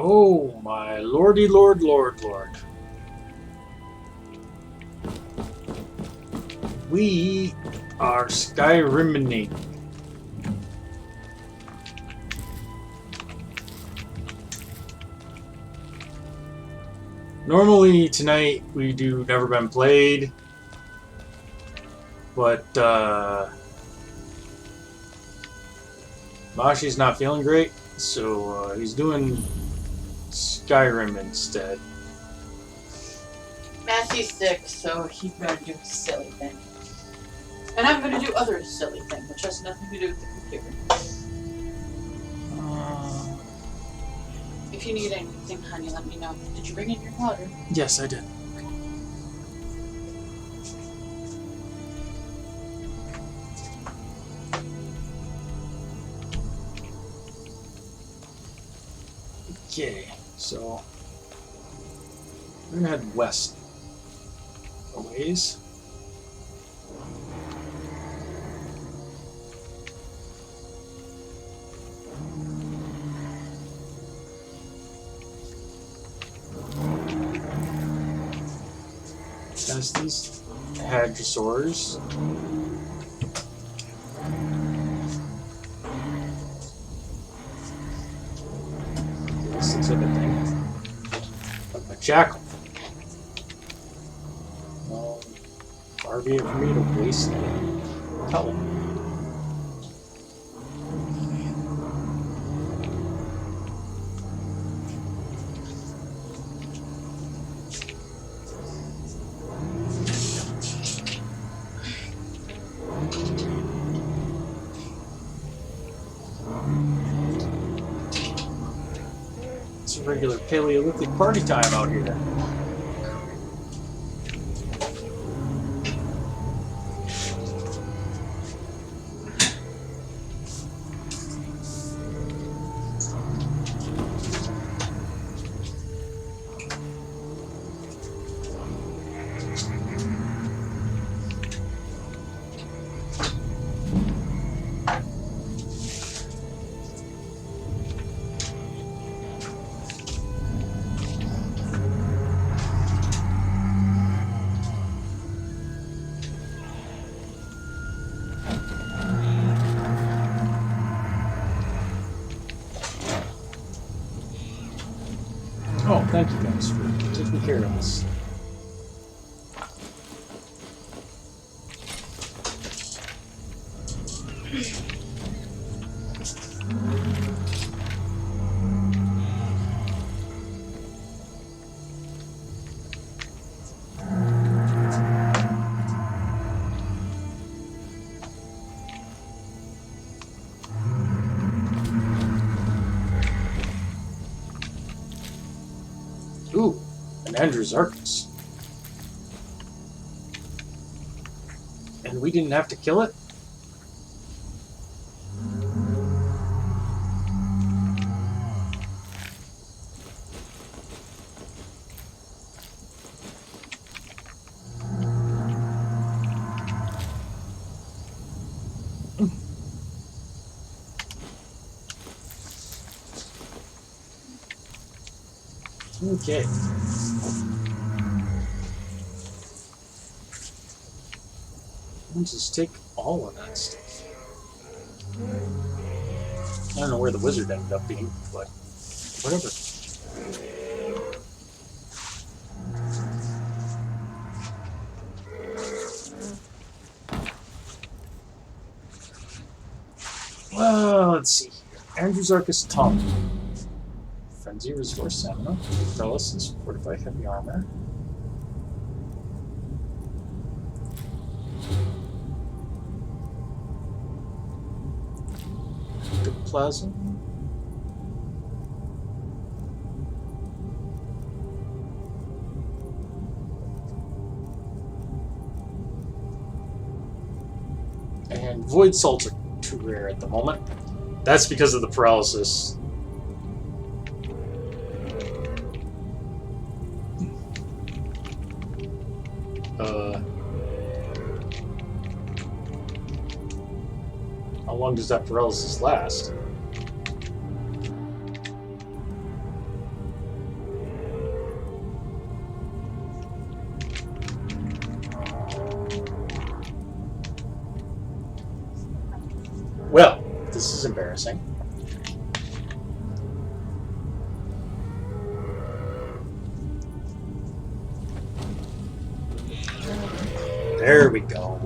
Oh my lordy lord. We are Skyriming. Normally tonight we do Never Been Played, but Mashi's not feeling great, so he's doing Skyrim instead. Massey's sick, so he's gonna do a silly thing. And I'm gonna do other silly thing, which has nothing to do with the computer. If you need anything, honey, let me know. Did you bring in your water? Yes, I did. Okay, so we're gonna head west a ways. As these hadrosaurs. This looks like a thing. Like a jackal. Well, far be it for me to waste the pellet. Regular Paleolithic party time out here. Oh, thank you guys for taking care of us. Ooh, an Androzarchus. And we didn't have to kill it? Okay. Let's just take all of that stuff. I don't know where the wizard ended up being, but whatever. Well, let's see here. Androzarchus tongue. Frenzy restore stamina. Paralysis, fortify heavy armor. Plasm. And Void Salts are too rare at the moment. That's because of the paralysis. How long does that paralysis last? Well, this is embarrassing. There we go.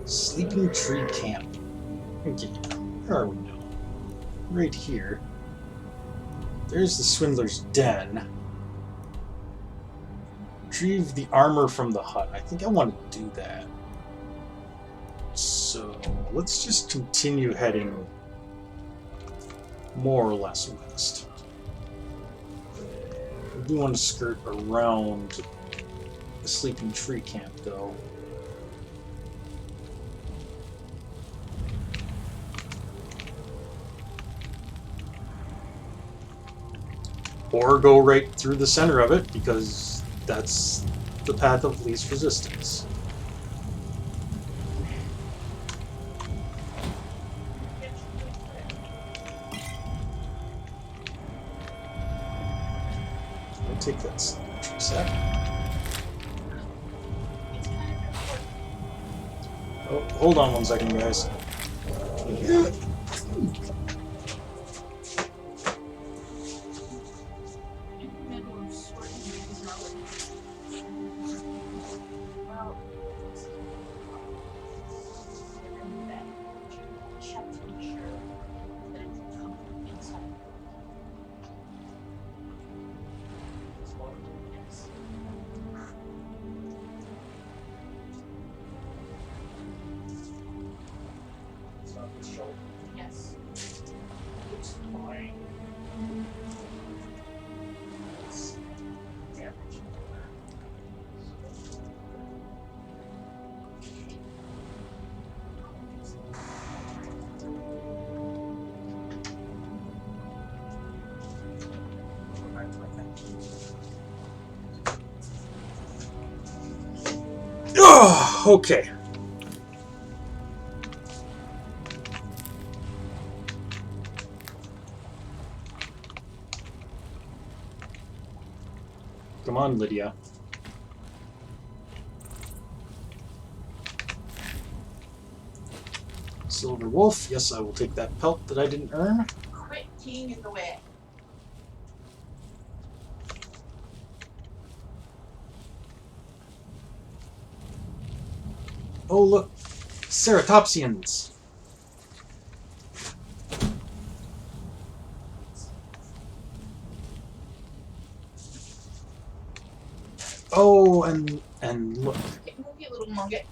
Sleeping Tree Camp. Okay, where are we now? Right here. There's the Swindler's Den. Retrieve the armor from the hut. I think I want to do that. So, let's just continue heading more or less west. I do want to skirt around the Sleeping Tree Camp, though. Or go right through the center of it, because that's the path of least resistance. I'll take that set. Oh, hold on one second, guys. Yes. It's fine. Oh, okay. Come on, Lydia. Silver Wolf. Yes, I will take that pelt that I didn't earn. Quit peeing in the way. Oh, look. Ceratopsians. Oh, and look. Get movie, little nugget.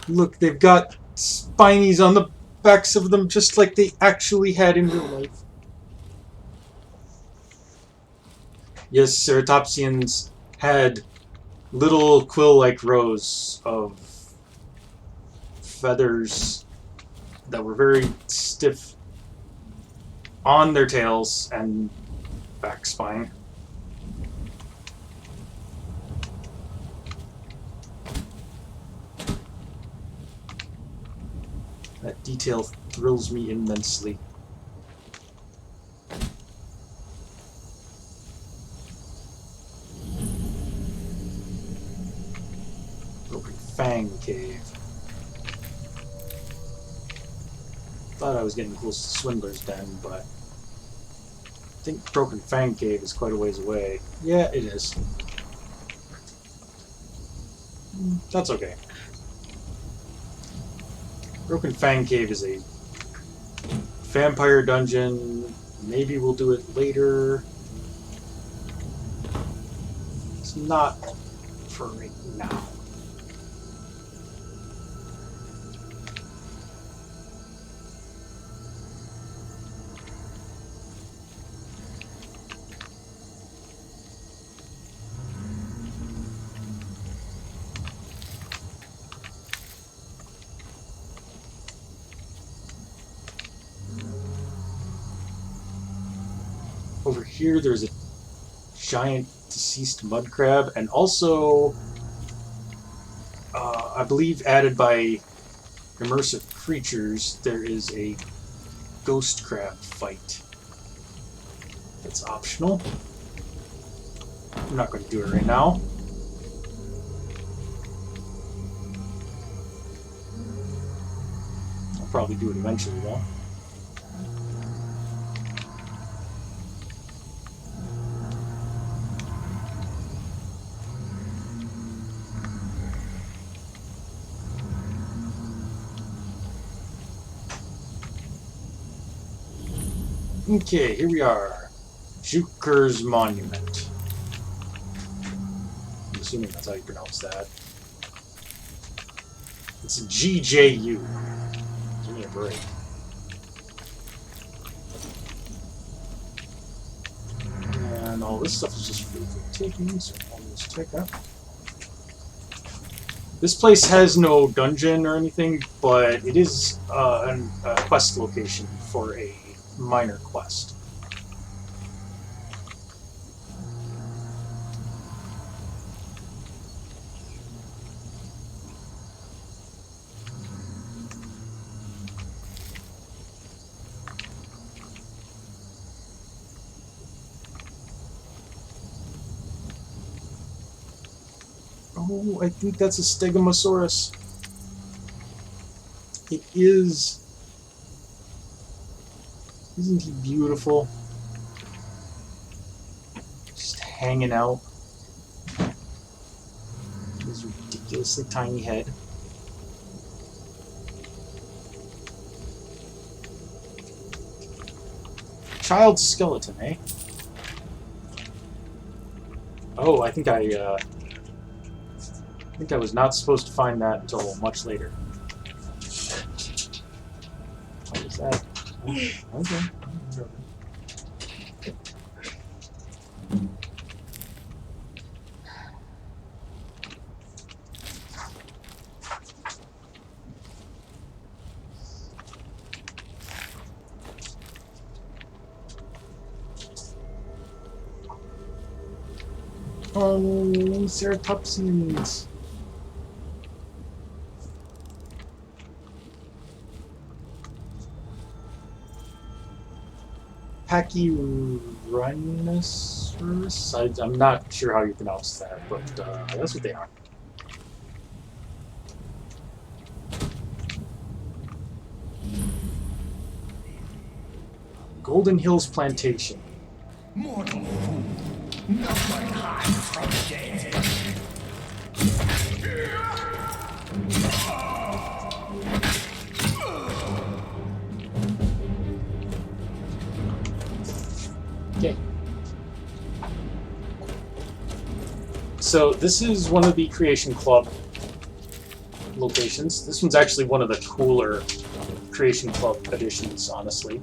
Look, they've got spinies on the backs of them just like they actually had in real life. Yes, Ceratopsians had little quill-like rows of feathers that were very stiff on their tails and back spine. That detail thrills me immensely. Broken Fang Cave. Thought I was getting close to Swindler's Den, but I think Broken Fang Cave is quite a ways away. Yeah, it is. That's okay. Broken Fang Cave is a vampire dungeon. Maybe we'll do it later. It's not for right now. Over here, there's a giant deceased mud crab, and also I believe added by immersive creatures, there is a ghost crab fight. It's optional. I'm not going to do it right now. I'll probably do it eventually, though. Okay, here we are. Juker's Monument. I'm assuming that's how you pronounce that. It's GJU. Give me a break. And all this stuff is just free for taking, so I'll just take that. This place has no dungeon or anything, but it is a quest location for a minor quest. Oh, I think that's a Stegosaurus. It is. Isn't he beautiful? Just hanging out. His ridiculously tiny head. Child skeleton, eh? Oh, I think I was not supposed to find that until much later. What is that? Okay. Oh, ceratopsians. Pachyrhinoceros? I'm not sure how you pronounce that, but that's what they are. Golden Hills Plantation. Mortal fool, no one hides from dead. Okay. So this is one of the Creation Club locations. This one's actually one of the cooler Creation Club editions, honestly.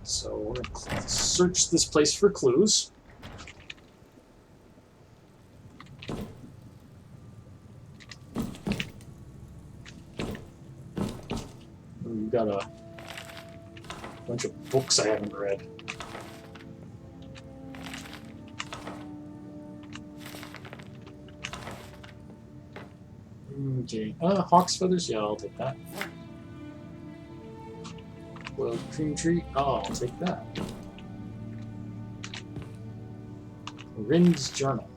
So we're going to search this place for clues. We've got a bunch of books I haven't read. Okay, hawk's feathers, yeah, I'll take that. Boiled cream tree, oh, I'll take that. Rin's journal.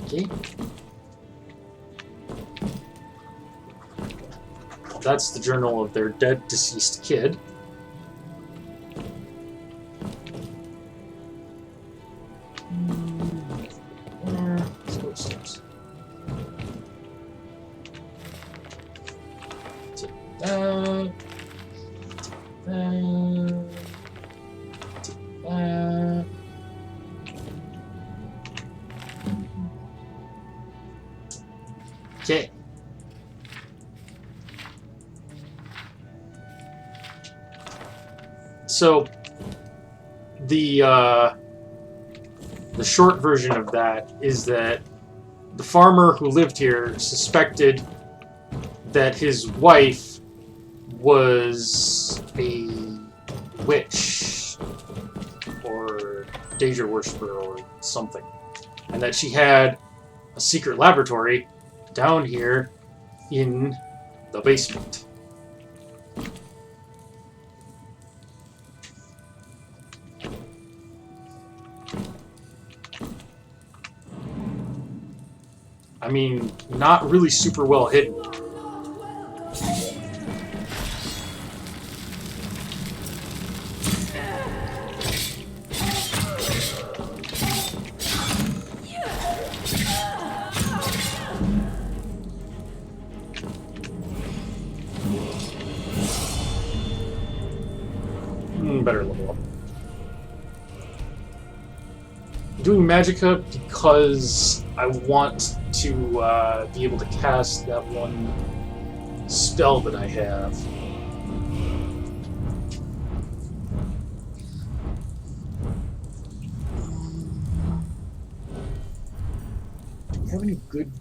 Okay. That's the journal of their dead, deceased kid. Let's go upstairs. Take that. Take that. Take that. Okay. So the short version of that is that the farmer who lived here suspected that his wife was a witch or Daedra worshiper or something, and that she had a secret laboratory down here in the basement. I mean, not really super well hidden. Better level up. I'm doing Magicka because I want to be able to cast that one spell that I have. Do we have any good...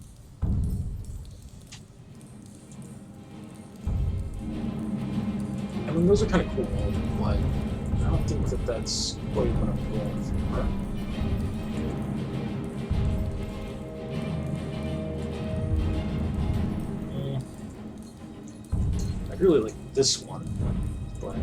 I mean, those are kind of cool, but I don't think that that's quite what I'm going for. I really like this one, but...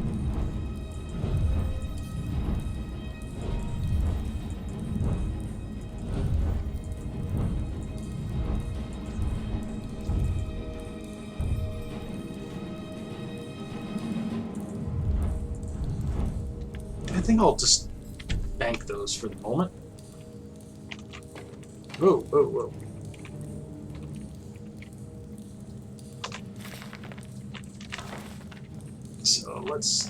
I think I'll just bank those for the moment. Whoa, whoa, whoa. So let's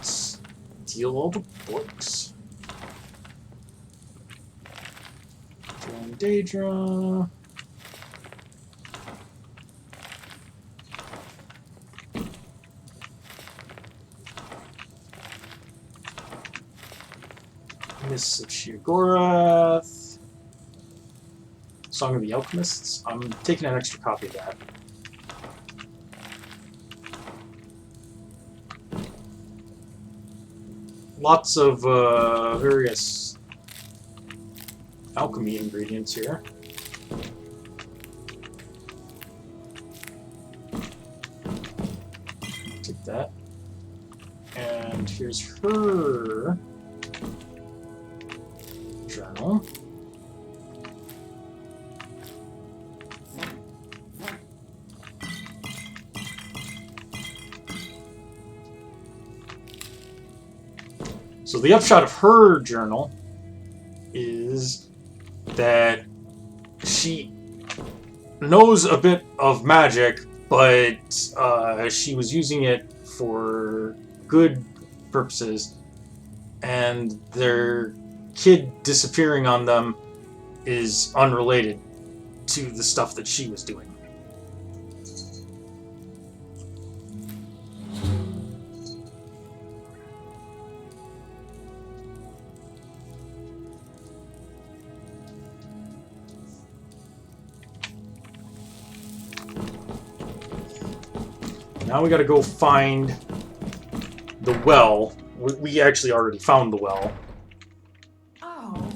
steal all the books. Join Daedra. Mists of Sheogorath. Song of the Alchemists. I'm taking an extra copy of that. Lots of various alchemy ingredients here. Take that. And here's her journal. So the upshot of her journal is that she knows a bit of magic, but she was using it for good purposes, and their kid disappearing on them is unrelated to the stuff that she was doing. Now we gotta go find the well. We actually already found the well. Oh.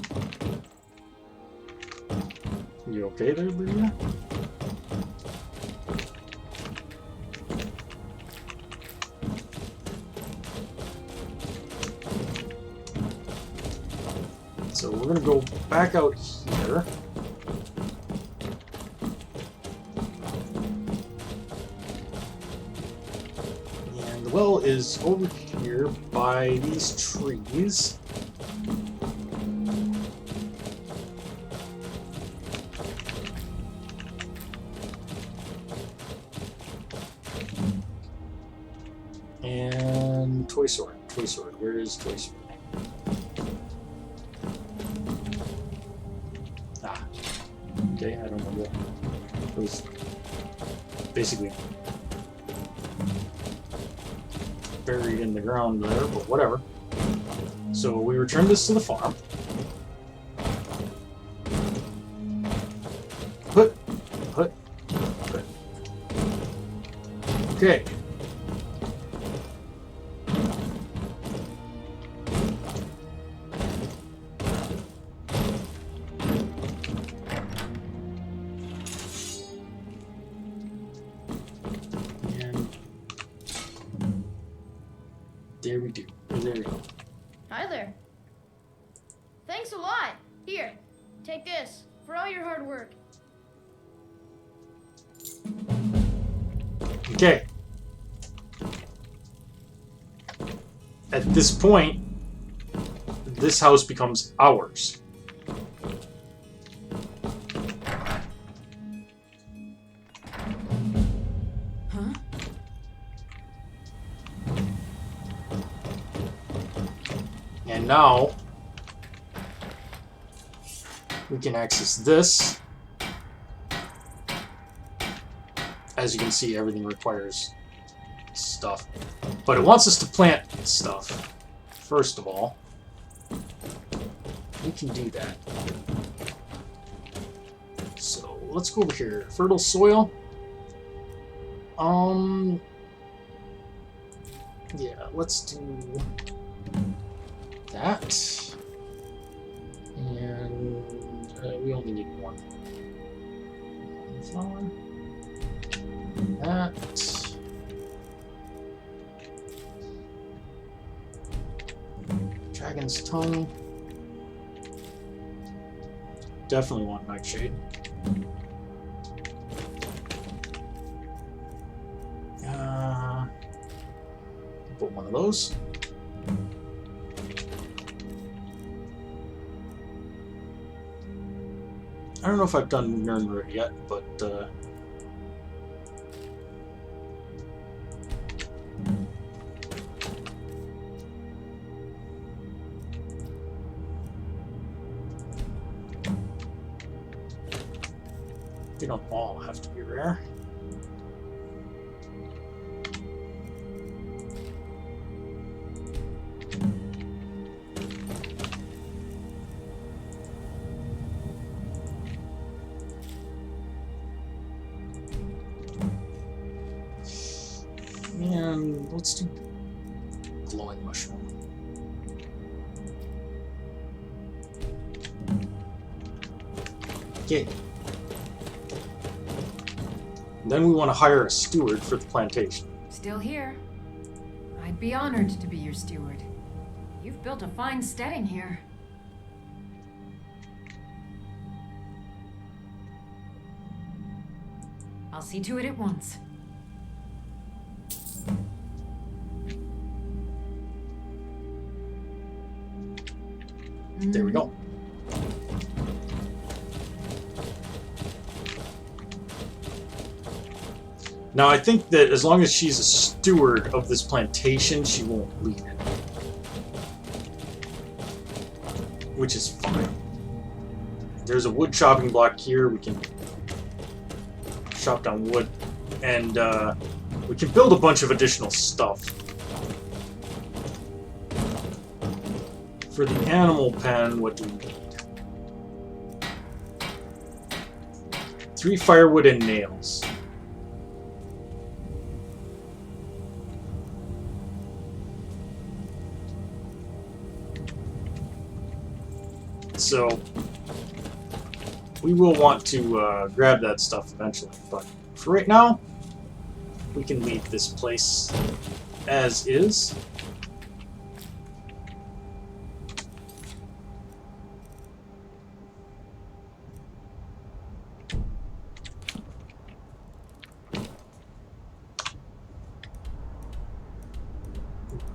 You okay there, Lydia? So we're gonna go back out here. And the well is over here by these trees. And Toy Sword. Toy Sword. Where is Toy Sword? Ah. Okay, I don't know what. It was basically buried in the ground there, but whatever. So we return this to the farm. Okay. And there we do. There we go. Hi there. Thanks a lot. Here, take this for all your hard work. Okay. At this point, this house becomes ours. Huh? And now we can access this. As you can see, everything requires stuff. But it wants us to plant stuff. First of all, we can do that. So let's go over here. Fertile soil. Yeah, let's do that. And we only need one. Flower. That. Dragon's tongue. Definitely want nightshade. Put one of those. I don't know if I've done Nurnroot yet, but they don't all have to be rare. And let's do glowing mushroom. Okay. Then we want to hire a steward for the plantation. Still here. I'd be honored to be your steward. You've built a fine steading here. I'll see to it at once. There we go. Now, I think that as long as she's a steward of this plantation, she won't leave it. Which is fine. There's a wood chopping block here. We can chop down wood. And we can build a bunch of additional stuff. For the animal pen, what do we need? 3 firewood and nails. So, we will want to grab that stuff eventually, but for right now, we can leave this place as is.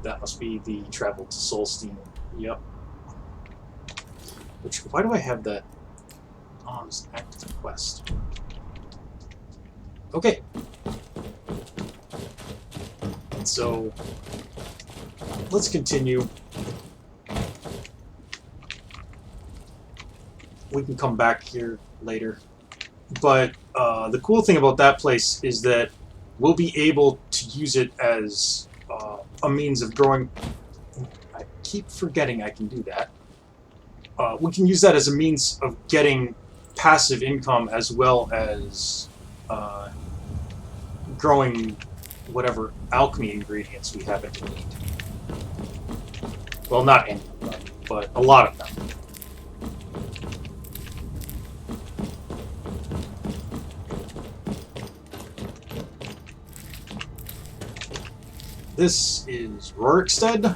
That must be the travel to Solstein. Yep. Which, why do I have that on as an active quest? Okay. So, let's continue. We can come back here later. But the cool thing about that place is that we'll be able to use it as a means of growing. I keep forgetting I can do that. We can use that as a means of getting passive income as well as growing whatever alchemy ingredients we happen to need. Well, not any of them, but a lot of them. This is Rorikstead.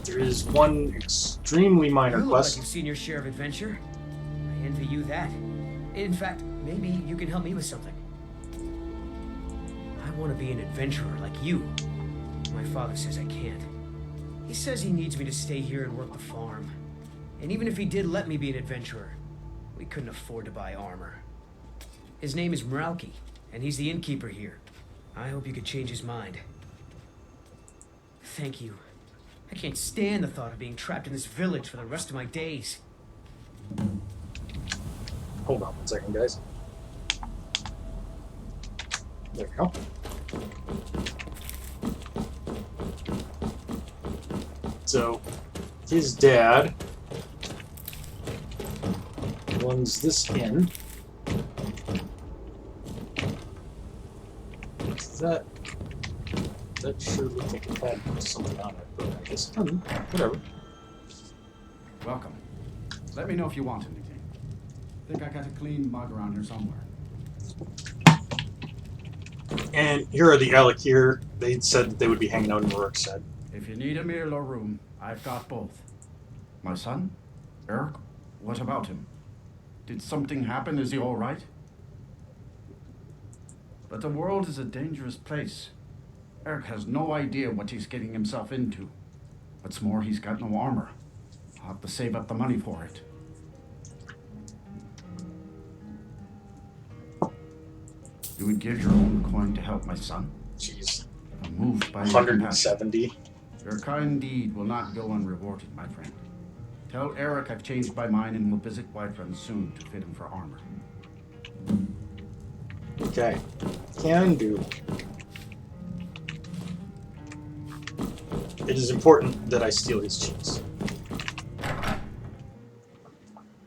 There is one extremely minor You look quest. like you've seen your share of adventure. I envy you that. In fact, maybe you can help me with something. I want to be an adventurer like you. My father says I can't. He says he needs me to stay here and work the farm. And even if he did let me be an adventurer, we couldn't afford to buy armor. His name is Mralki, and he's the innkeeper here. I hope you could change his mind. Thank you. I can't stand the thought of being trapped in this village for the rest of my days. Hold on 1 second, guys. There we go. So, his dad runs this inn. That sure looked like it had something on it, but I guess whatever. Welcome. Let me know if you want anything. I think I got a clean mug around here somewhere. And here are the Alakir. They said that they would be hanging out in Rorikstead. If you need a meal or room, I've got both. My son? Eric? What about him? Did something happen? Is he all right? But the world is a dangerous place. Eric has no idea what he's getting himself into. What's more, he's got no armor. I'll have to save up the money for it. You would give your own coin to help my son? Jeez. I'm moved by your compassion. 170. Your kind deed will not go unrewarded, my friend. Tell Eric I've changed my mind and will visit Whiterun soon to fit him for armor. Okay. Can do. It is important that I steal his cheese.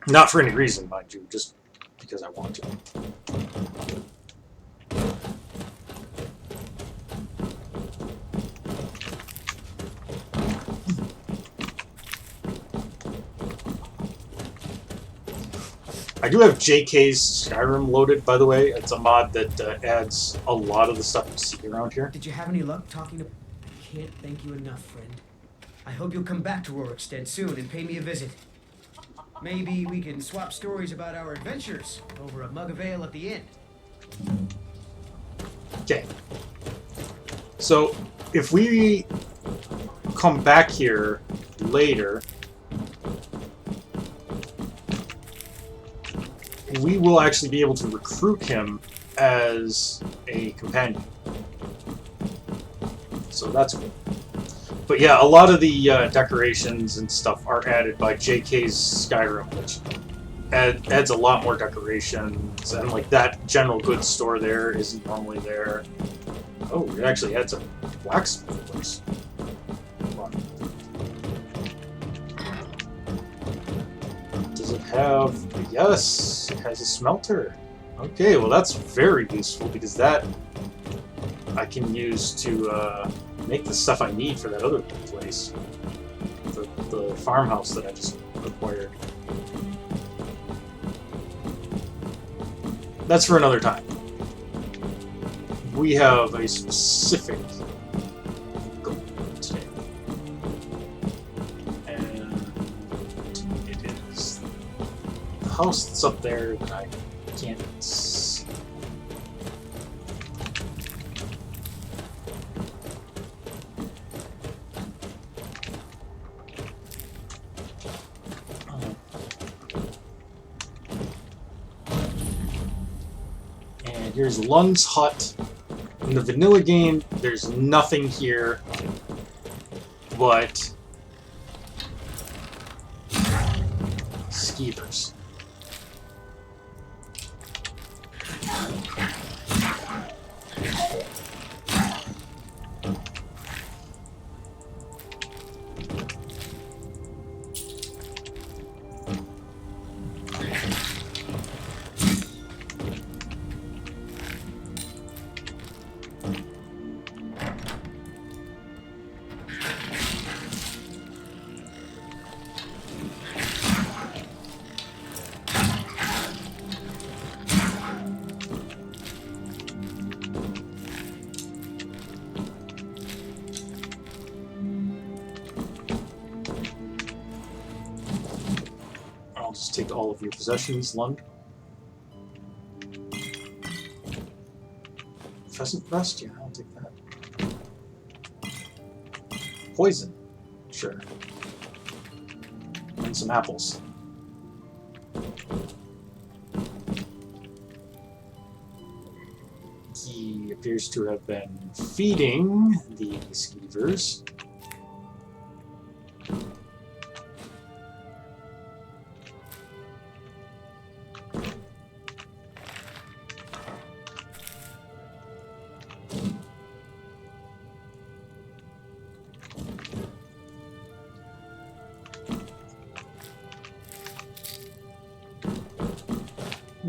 Not for any reason, mind you, just because I want to. I do have JK's Skyrim loaded, by the way. It's a mod that adds a lot of the stuff you see around here. Did you have any luck talking to... I can't thank you enough, friend. I hope you'll come back to Rorikstead soon and pay me a visit. Maybe we can swap stories about our adventures over a mug of ale at the inn. Okay. So, if we come back here later, we will actually be able to recruit him as a companion. So that's cool. But yeah, a lot of the decorations and stuff are added by JK's Skyrim, which adds a lot more decorations, and like that general goods store there isn't normally there. Oh, it actually adds a blacksmith place. Hold on. Does it have... Yes, it has a smelter. Okay, well that's very useful, because that I can use to make the stuff I need for that other place. The farmhouse that I just acquired. That's for another time. We have a specific goal today. And it is the house that's up there that I can't see. Here's Lund's hut. In the vanilla game, there's nothing here but skeevers. take all of your possessions, Lund. Pheasant rest? Yeah, I'll take that. Poison? Sure. And some apples. He appears to have been feeding the skeevers.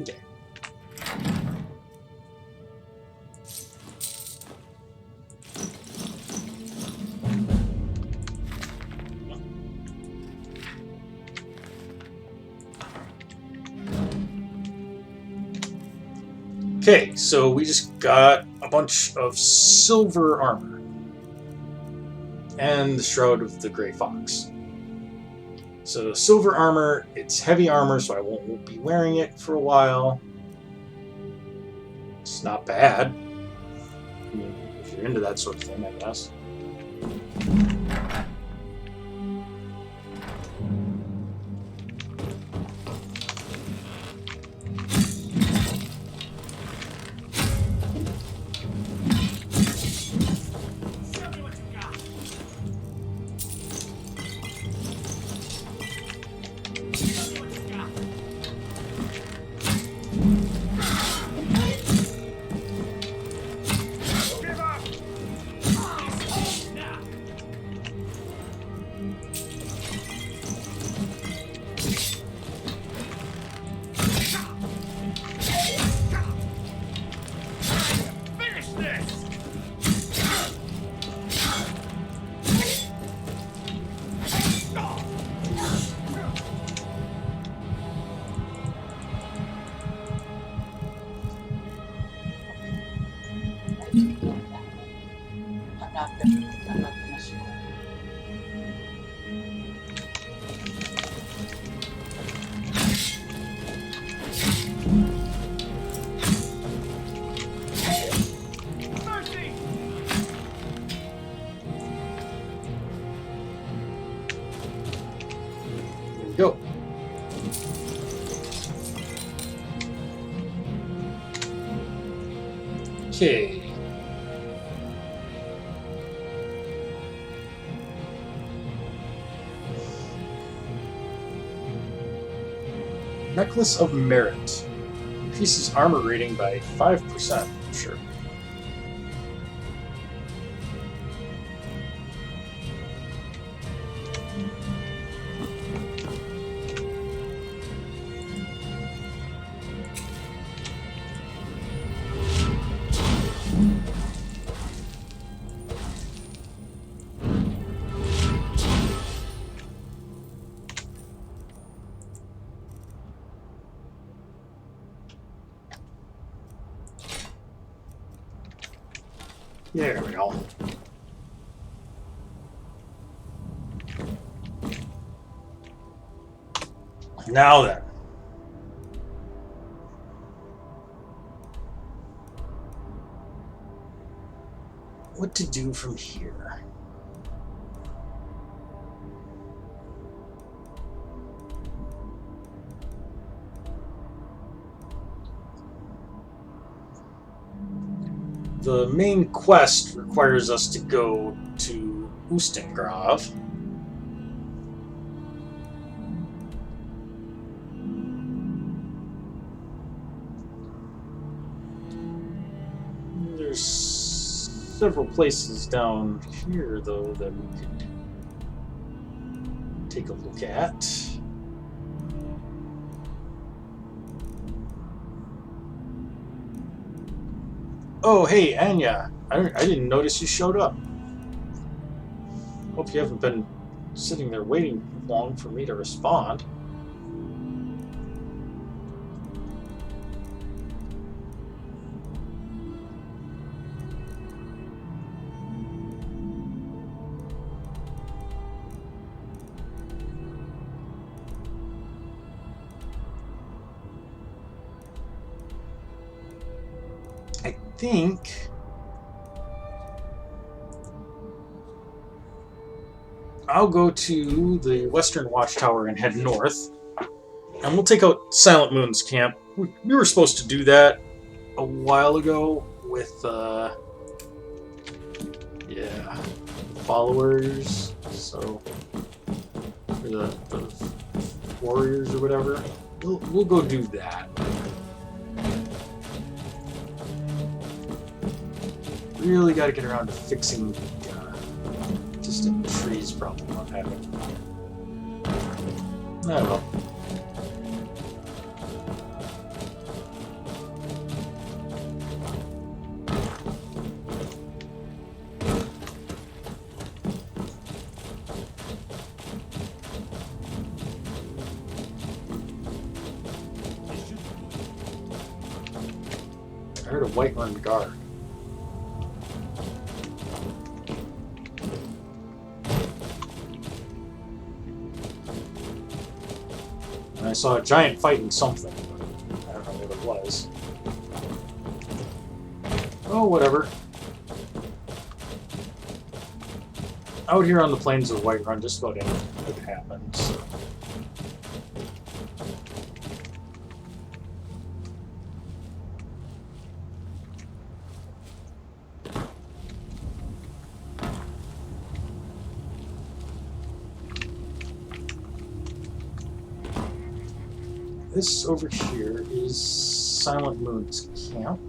Okay. Okay, so we just got a bunch of silver armor and the Shroud of the Grey Fox. So silver armor, it's heavy armor, so I won't be wearing it for a while. It's not bad. I mean, if you're into that sort of thing, I guess. I'm not gonna score. There we go. Okay. Necklace of Merit. Increases armor rating by 5%. Sure. There we go. Now then. What to do from here? The main quest requires us to go to Ustengrav. There's several places down here, though, that we could take a look at. Oh, hey, Anya. I didn't notice you showed up. Hope you haven't been sitting there waiting long for me to respond. think I'll go to the Western Watchtower and head north. And we'll take out Silent Moon's camp. We were supposed to do that a while ago with, yeah, followers. So, or the warriors or whatever. We'll go do that. Really got to get around to fixing just a trees problem I'm having. I don't know. I heard a white-run guard. And I saw a giant fighting something, but I don't know what it was. Oh, whatever. Out here on the plains of Whiterun, just about anything could happen, so. This over here is Silent Moon's camp.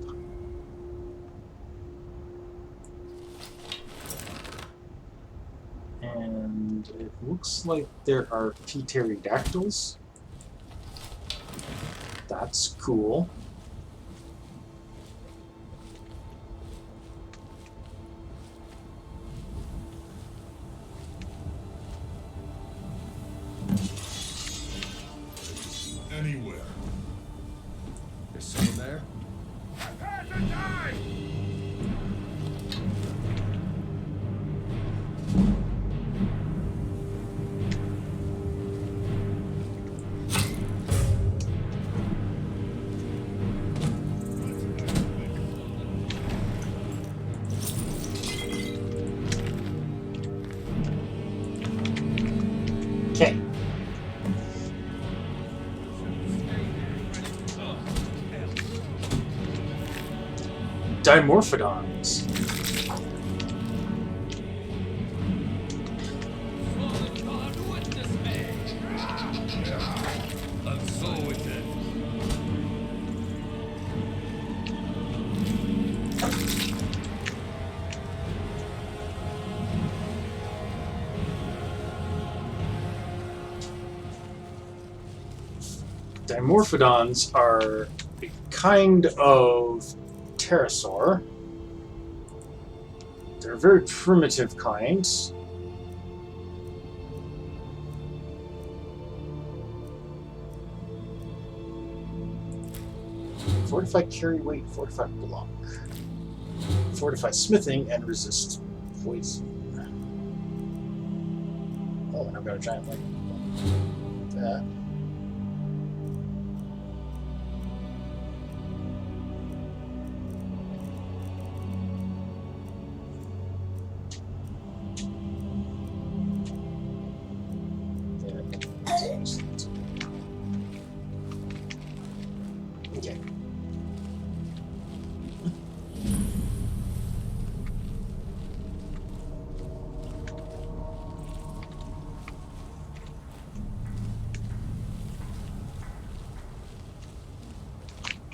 And it looks like there are pterodactyls. That's cool. Anywhere. There's someone there? Prepare to die! Okay. Dimorphodons. Dimorphodons are a kind of pterosaur. They're a very primitive kind. Fortify carry weight, fortify block. Fortify smithing and resist poison. Oh, and I've got a giant leg. That. Okay.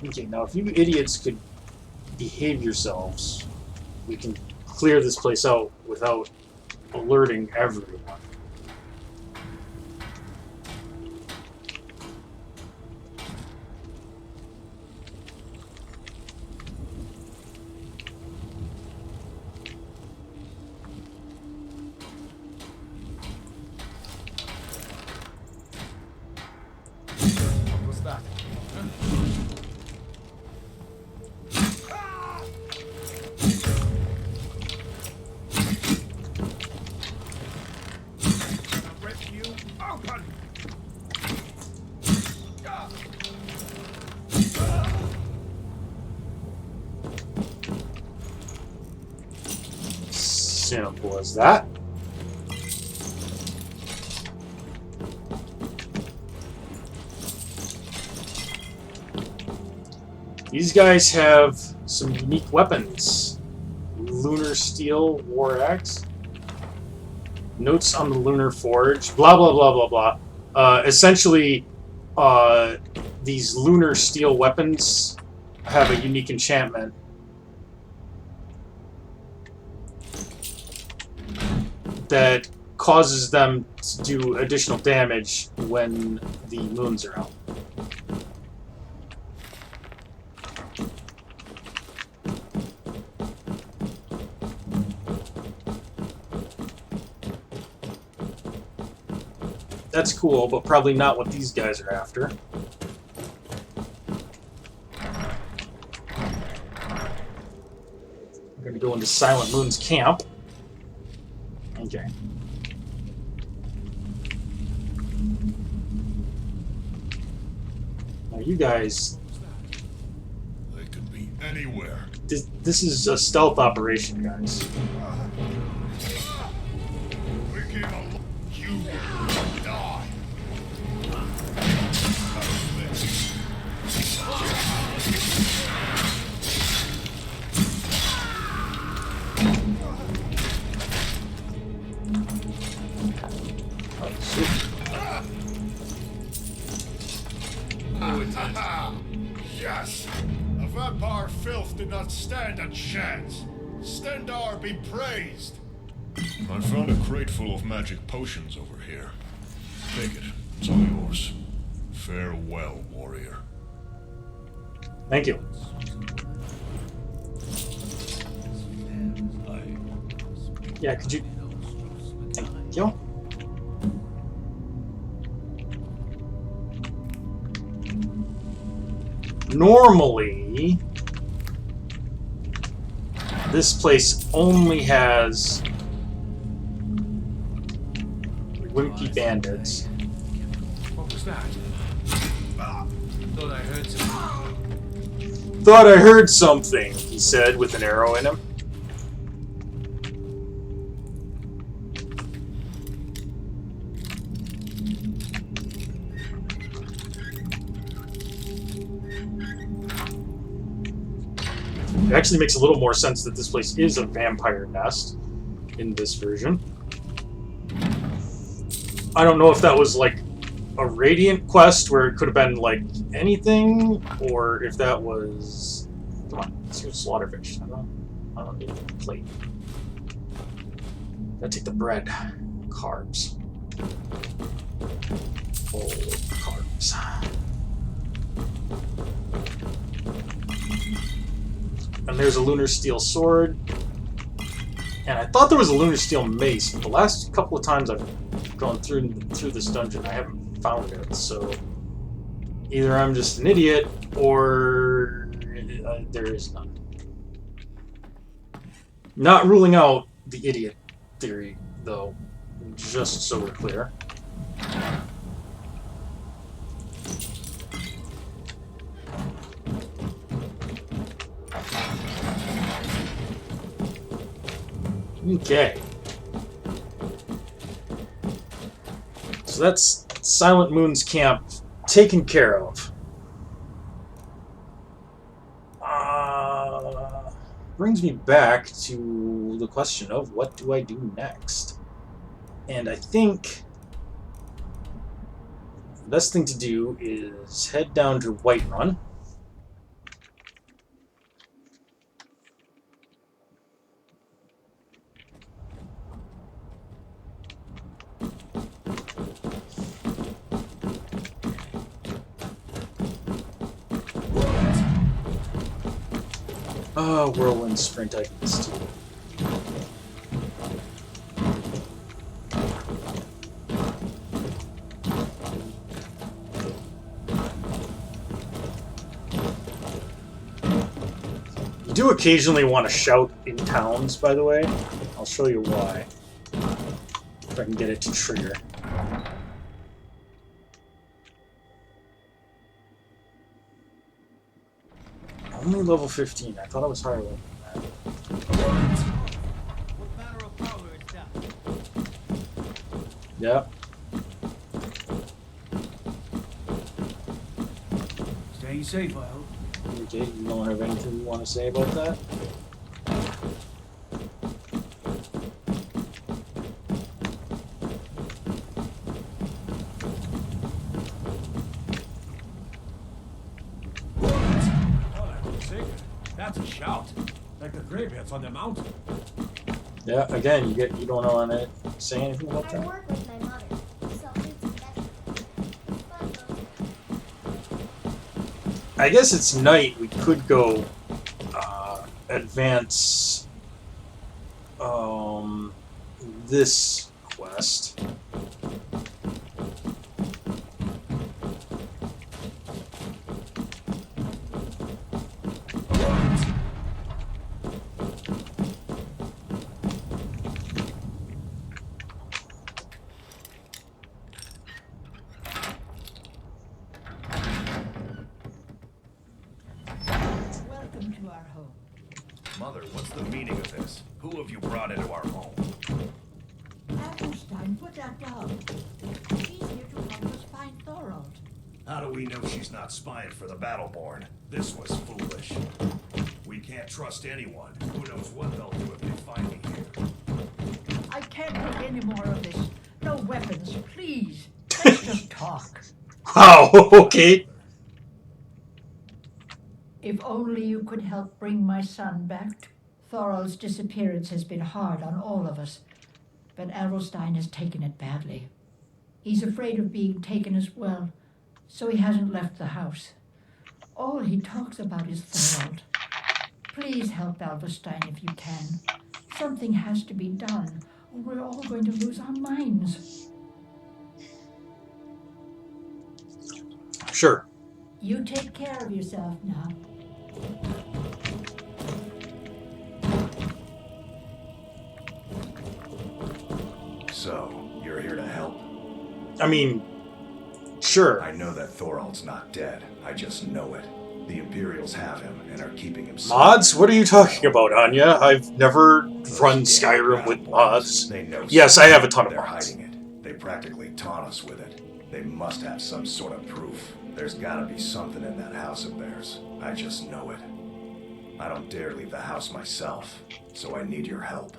Okay, now if you idiots could behave yourselves, we can clear this place out without alerting everyone. What's that? simple as that. These guys have some unique weapons. Lunar Steel War Axe. Notes on the Lunar Forge. Blah, blah, blah, blah, blah. Essentially, these Lunar Steel weapons have a unique enchantment. That causes them to do additional damage when the moons are out. That's cool, but probably not what these guys are after. We're gonna go into Silent Moon's camp. Okay. Now you guys... They could be anywhere. This is a stealth operation, guys. We came along. You will die. Yes! A vampire filth did not stand a chance. Stendar be praised! I found a crate full of magic potions over here. Take it. It's all yours. Farewell, warrior. Thank you. Yeah, could you... Thank you. Normally, this place only has wimpy bandits. What was that? Thought I heard something. Thought I heard something, he said with an arrow in him. It actually makes a little more sense that this place is a vampire nest in this version. I don't know if that was like a Radiant quest where it could have been like anything, or if that was... Come on, let's use slaughterfish. I don't need a plate. Gotta take the bread. Carbs. Full carbs. And there's a Lunar Steel sword. And I thought there was a Lunar Steel mace, but the last couple of times I've gone through this dungeon, I haven't found it. So either I'm just an idiot, or there is none. Not ruling out the idiot theory, though, just so we're clear. Okay. So that's Silent Moon's camp taken care of. Brings me back to the question of what do I do next? And I think the best thing to do is head down to Whiterun. Whirlwind sprint I can steal. You do occasionally want to shout in towns, by the way. I'll show you why. If I can get it to trigger. Only level 15. I thought I was higher than that. What manner of Yep. Staying safe, I hope. Okay, you don't have anything you want to say about that? That's a shout. Like the graveyards on the mountain. Yeah, again, you don't want to say anything about I that? work with my mother, so it's better. I guess it's night. We could go advance this quest. Welcome to our home. Mother, what's the meaning of this? Who have you brought into our home? Adlerstein, put that down. She's here to help us find Thorold. How do we know she's not spying for the Battleborn? This was foolish. We can't trust anyone. Who knows what they'll do if they find me here. I can't take any more of this. No weapons, please. Let's just talk. Wow, okay. If only you could help bring my son back. Thorold's disappearance has been hard on all of us, but Adlerstein has taken it badly. He's afraid of being taken as well, so he hasn't left the house. All he talks about is Thorold. Please help Adlerstein if you can. Something has to be done, or we're all going to lose our minds. Sure. You take care of yourself now. So, you're here to help? I mean, sure. I know that Thorold's not dead. I just know it. The Imperials have him and are keeping him safe. Mods? What are you talking about, Anya? I've never run Skyrim with mods. They know Yes, I have a ton of they're mods. hiding it. They practically taunt us with it. They must have some sort of proof. There's gotta be something in that house of theirs. I just know it. I don't dare leave the house myself, so I need your help.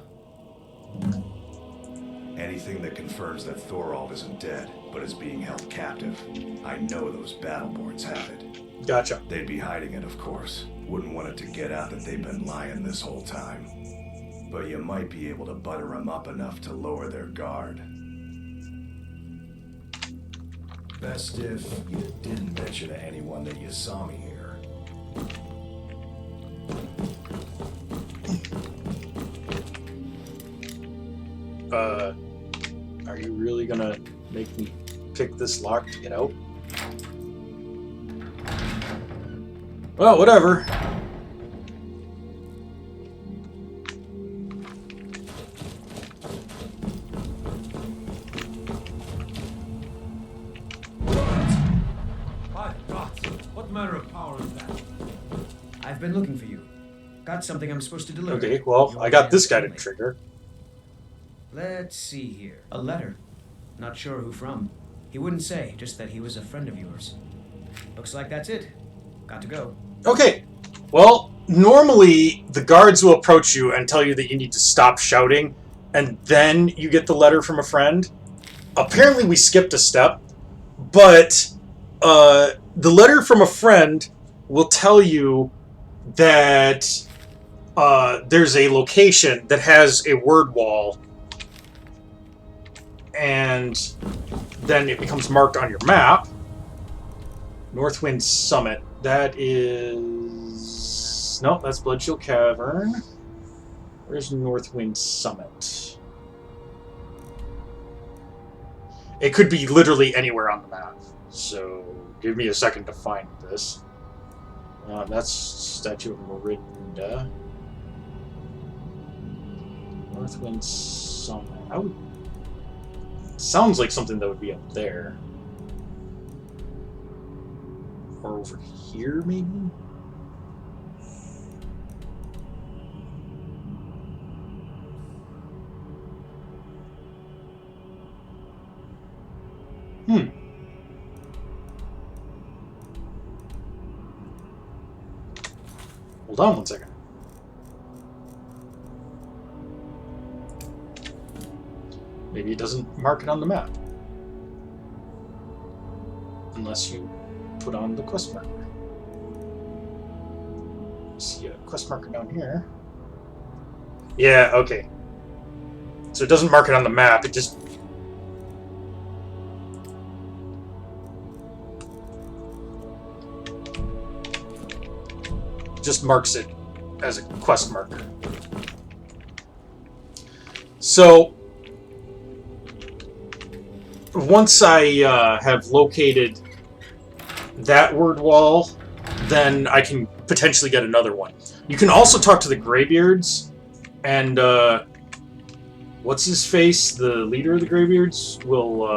Anything that confirms that Thorold isn't dead, but is being held captive. I know those Battleborns have it. Gotcha. They'd be hiding it, of course. Wouldn't want it to get out that they've been lying this whole time. But you might be able to butter them up enough to lower their guard. Best if you didn't mention to anyone that you saw me here. Are you really gonna make me pick this lock to get out? Well, whatever. By God, what manner of power is that? I've been looking for you. Got something I'm supposed to deliver. Okay, well, Your I got this guy to family. trigger. Let's see here. A letter. Not sure who from. He wouldn't say, just that he was a friend of yours. Looks like that's it. Got to go. Okay, well, normally the guards will approach you and tell you that you need to stop shouting, and then you get the letter from a friend. Apparently we skipped a step, but the letter from a friend will tell you that there's a location that has a word wall, and then it becomes marked on your map. Northwind Summit. That is... Nope, that's Bloodshield Cavern. Where's Northwind Summit? It could be literally anywhere on the map. So, give me a second to find this. That's Statue of Morinda. Northwind Summit. I would... Sounds like something that would be up there. Or over here, maybe? Hold on one second. Maybe it doesn't mark it on the map. Unless you put on the quest marker. See a quest marker down here. Yeah, okay. So it doesn't mark it on the map, it just... marks it as a quest marker. So, once I have located that word wall, then I can potentially get another one. You can also talk to the Greybeards, and what's his face? The leader of the Greybeards will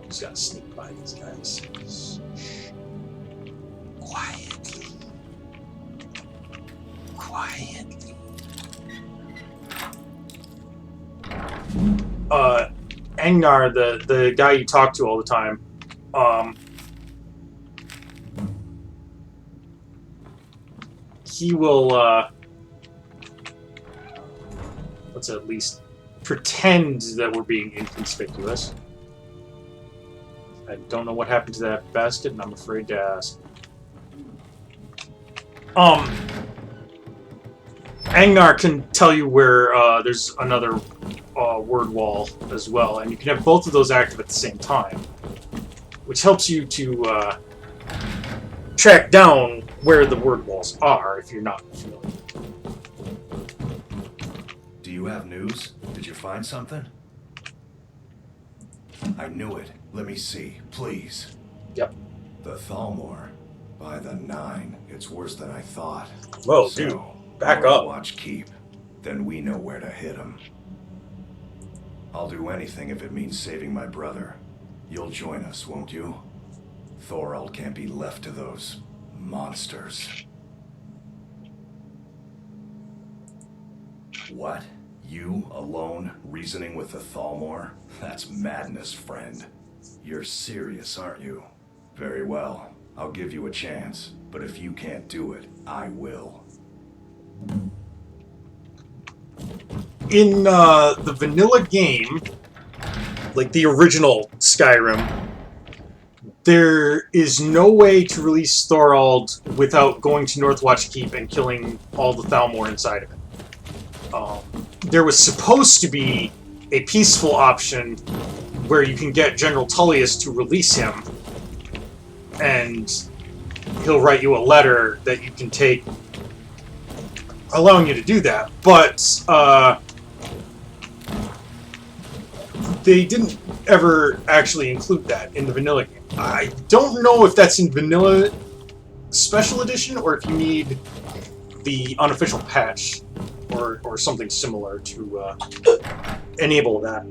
just gotta sneak by these guys. Quietly. Angnar, the guy you talk to all the time, he will, let's at least pretend that we're being inconspicuous. I don't know what happened to that basket, and I'm afraid to ask. Angnar can tell you where there's another word wall as well, and you can have both of those active at the same time, which helps you to track down where the word walls are if you're not familiar. Do you have news? Did you find something? I knew it. Let me see, please. Yep. The Thalmor. By the 9. It's worse than I thought. Whoa, dude. Back up. Watch keep. Then we know where to hit him. I'll do anything if it means saving my brother. You'll join us, won't you? Thorald can't be left to those monsters. What? You, alone, reasoning with the Thalmor? That's madness, friend. You're serious, aren't you? Very well. I'll give you a chance. But if you can't do it, I will. In the vanilla game, like the original Skyrim, there is no way to release Thorald without going to Northwatch Keep and killing all the Thalmor inside of it. There was supposed to be a peaceful option where you can get General Tullius to release him, and he'll write you a letter that you can take allowing you to do that, but they didn't ever actually include that in the vanilla game. I don't know if that's in vanilla special edition or if you need the unofficial patch or something similar to enable that.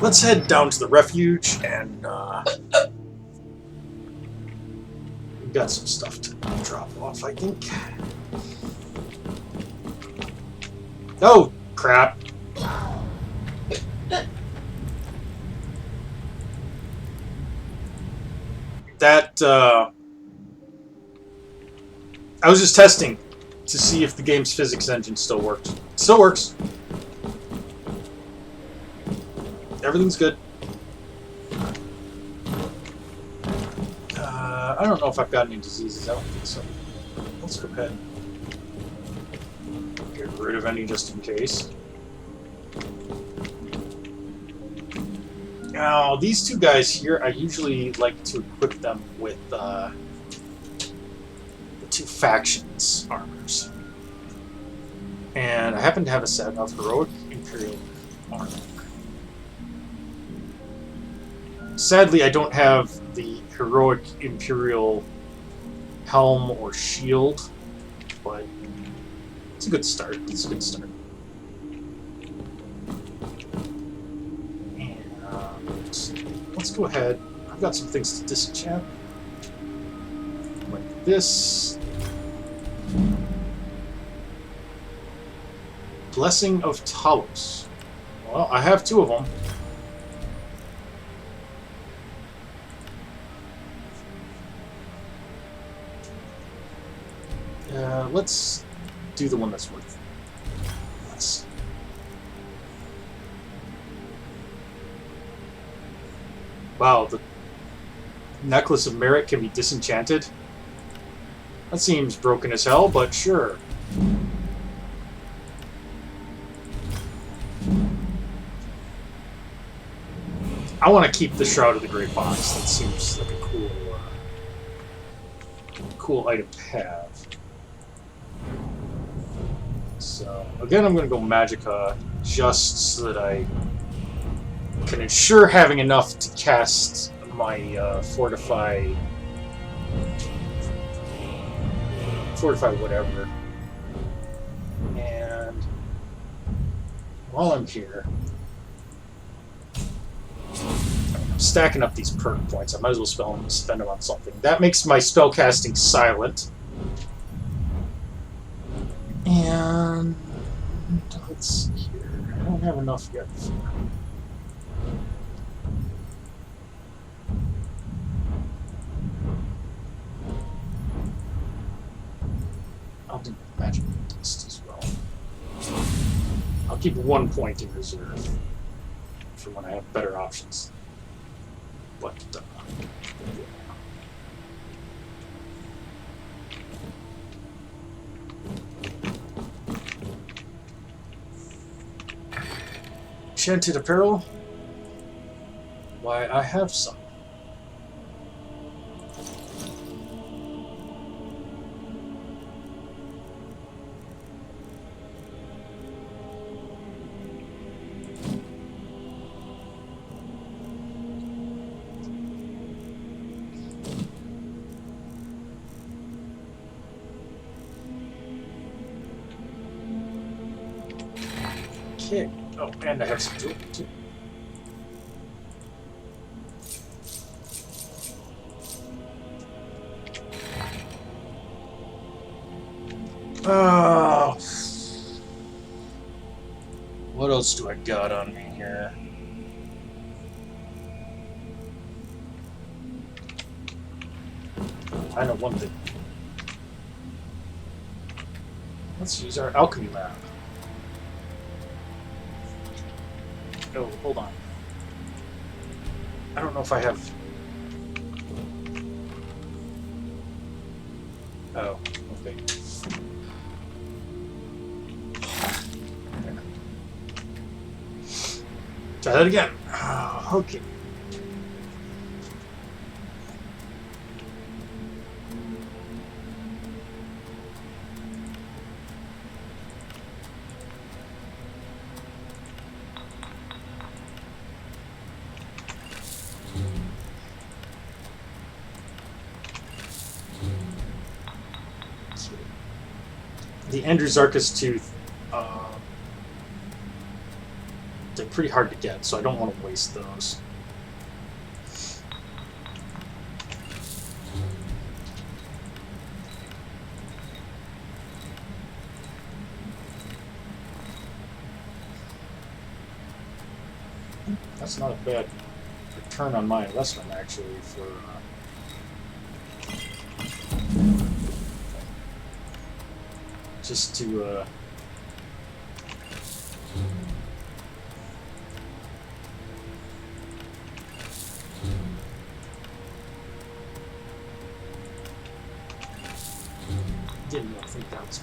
Let's head down to the refuge and we've got some stuff to drop off, I think. Oh, crap. That, I was just testing to see if the game's physics engine still works. It still works. Everything's good. I don't know if I've got any diseases. I don't think so. Let's go ahead and get rid of any just in case. Now, these two guys here, I usually like to equip them with the two factions armors. And I happen to have a set of heroic Imperial armor. Sadly, I don't have the heroic Imperial helm or shield, but it's a good start. It's a good start. And let's go ahead. I've got some things to disenchant. Like this. Blessing of Talos. Well, I have 2 of them. Let's do the one that's worth less. Wow, the Necklace of Merit can be disenchanted? That seems broken as hell, but sure. I want to keep the Shroud of the Great Box. That seems like a cool item to have. So, again, I'm going to go Magicka just so that I can ensure having enough to cast my Fortify whatever. And while I'm here, I'm stacking up these perk points. I might as well spend them on something. That makes my spellcasting silent. And let's see here. I don't have enough yet. I'll do magic dust as well. I'll keep 1 point in reserve for when I have better options. But enchanted apparel? Why, I have some. Okay. Oh, and I have some jewelry too. Oh. What else do I got on me here? I know one thing. Let's use our alchemy lab. Oh, hold on. I don't know if I have... Oh, okay. Try that again. Okay. The Andrewsarchus tooth, they're pretty hard to get, so I don't want to waste those. That's not a bad return on my investment, actually, for... just to, didn't think that was...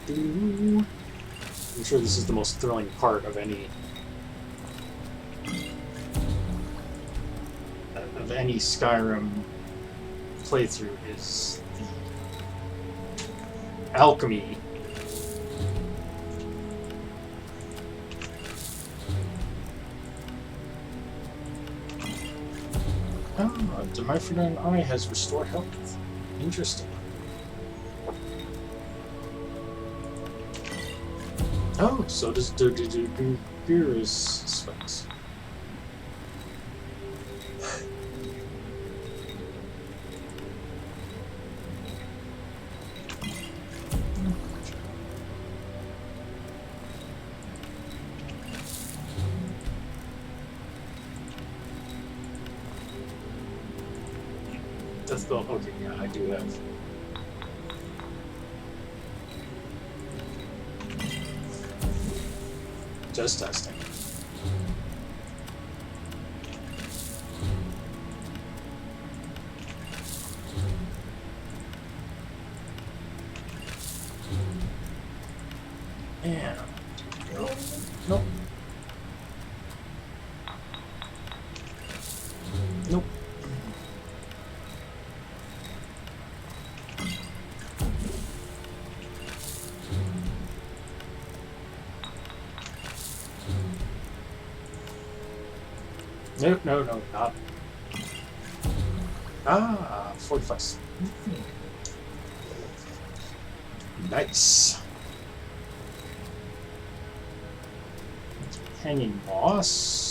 I'm sure this is the most thrilling part of any Skyrim playthrough, is the alchemy Oh, Demifredon Eye has restore health. Interesting. Oh, so does Beerus Spikes. That's the okay. Yeah, I do have. Just testing. And nope. Nope. Nope, no, not. Ah, 45. Nice. Hanging Moss.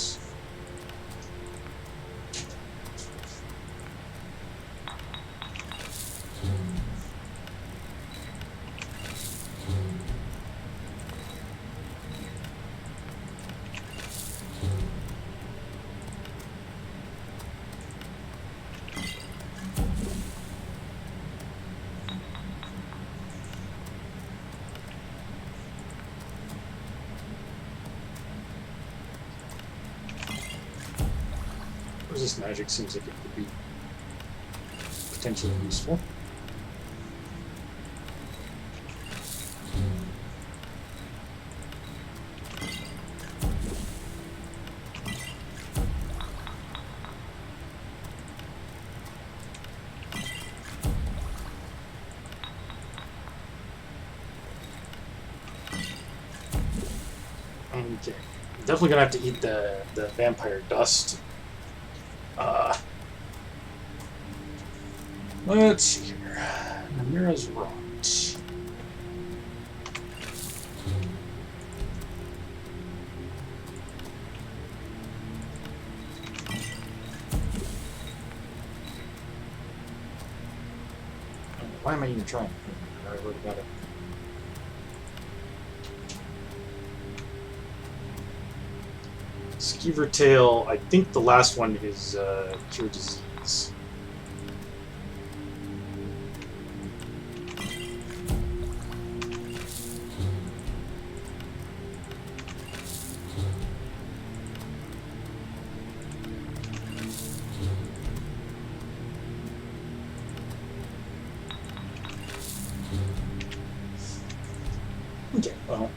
Resist magic seems like it could be potentially useful. Okay, definitely gonna have to eat the vampire dust. Let's see here. Namira's Rot. Why am I even trying? I already got it. Skeever Tail, I think the last one is Cure Disease. Okay, well.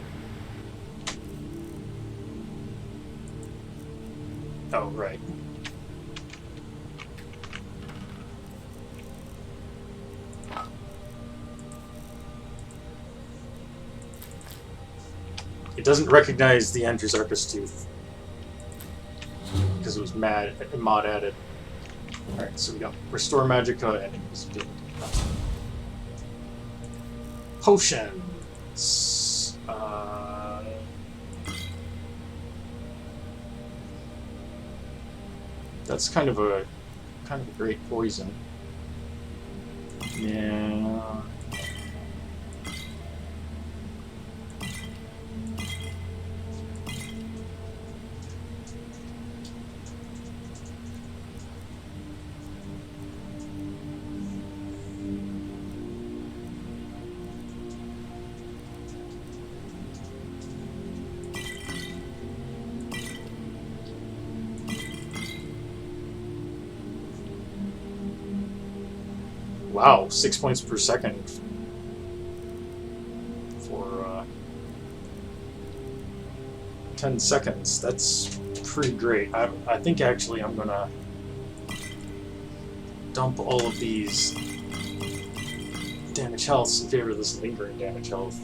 Oh, right. It doesn't recognize the Andrew's Arcus Tooth because it was mod added. Alright, so we got Restore Magicka and Invisibility. Potions. That's kind of a great poison. Yeah. Wow, 6 points per second for 10 seconds. That's pretty great. I think actually I'm gonna dump all of these damage healths in favor of this lingering damage health.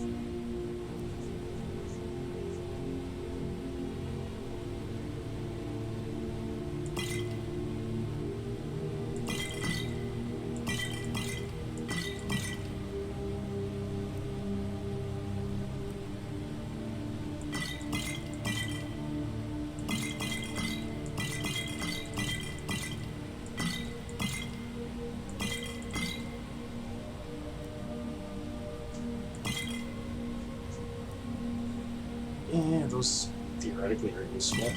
those theoretically are useful.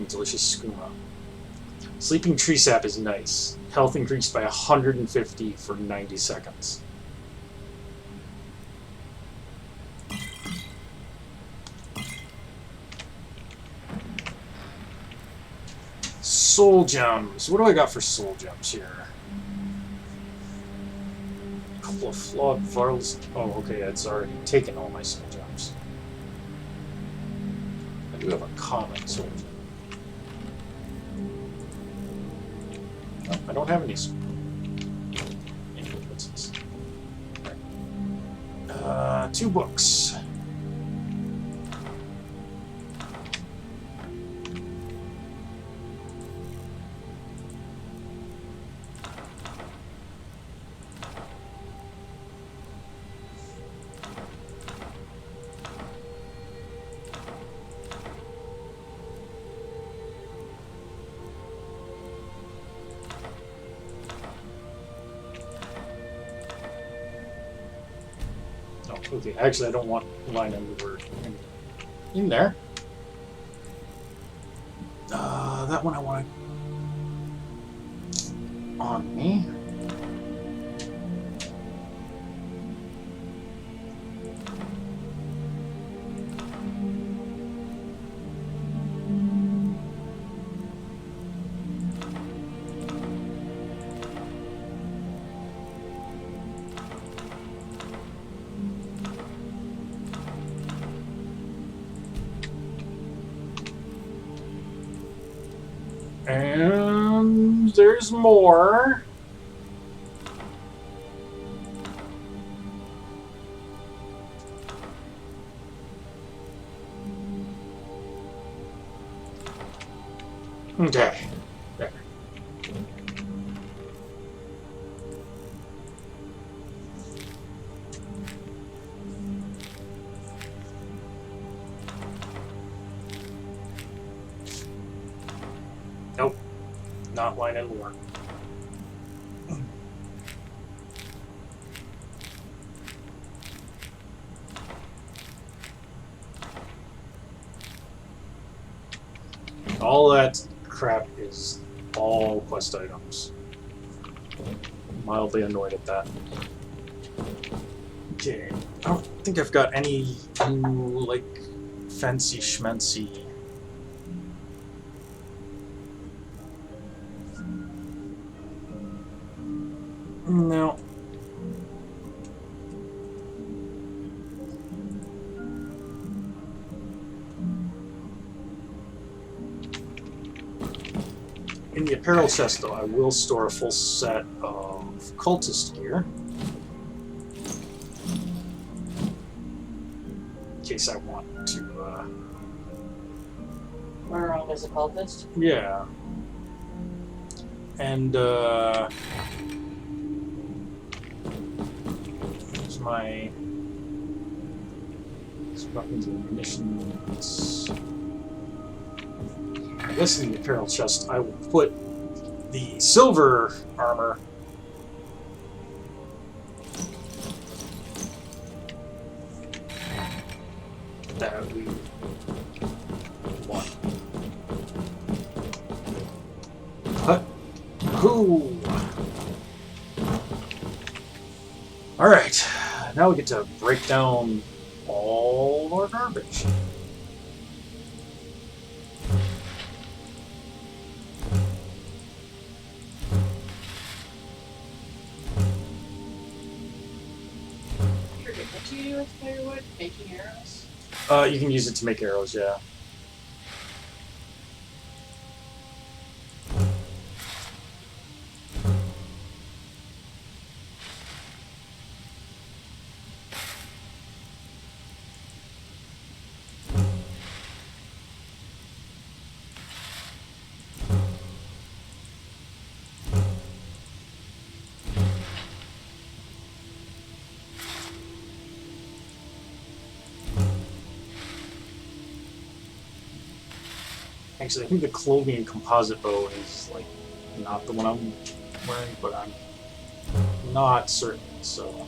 Delicious skooma. Sleeping tree sap is nice. Health increased by 150 for 90 seconds. Soul gems. What do I got for soul gems here? A couple of flawed varls. Oh, okay, it's already taken all my soul gems. I do have a common soul gem. No, I don't have any. What's this? Right. 2 books. Okay, actually I don't want line under word in there. That one I want on me. And there's more. Okay. There. Nope. Not line and more. All that crap is all quest items. Mildly annoyed at that. Okay. I don't think I've got any new, like, fancy schmancy. No. In the apparel chest, though, I will store a full set of cultist gear. In case I want to, Run around as a cultist? yeah. And, here's my weapons and munitions. I guess in the apparel chest, I will put the silver armor. That we want. Cut. Ooh. All right. Now we get to break down all our garbage. What do you do with firewood? Making arrows? You can use it to make arrows, yeah. Actually, I think the Clovian composite bow is like not the one I'm wearing, but I'm not certain. So.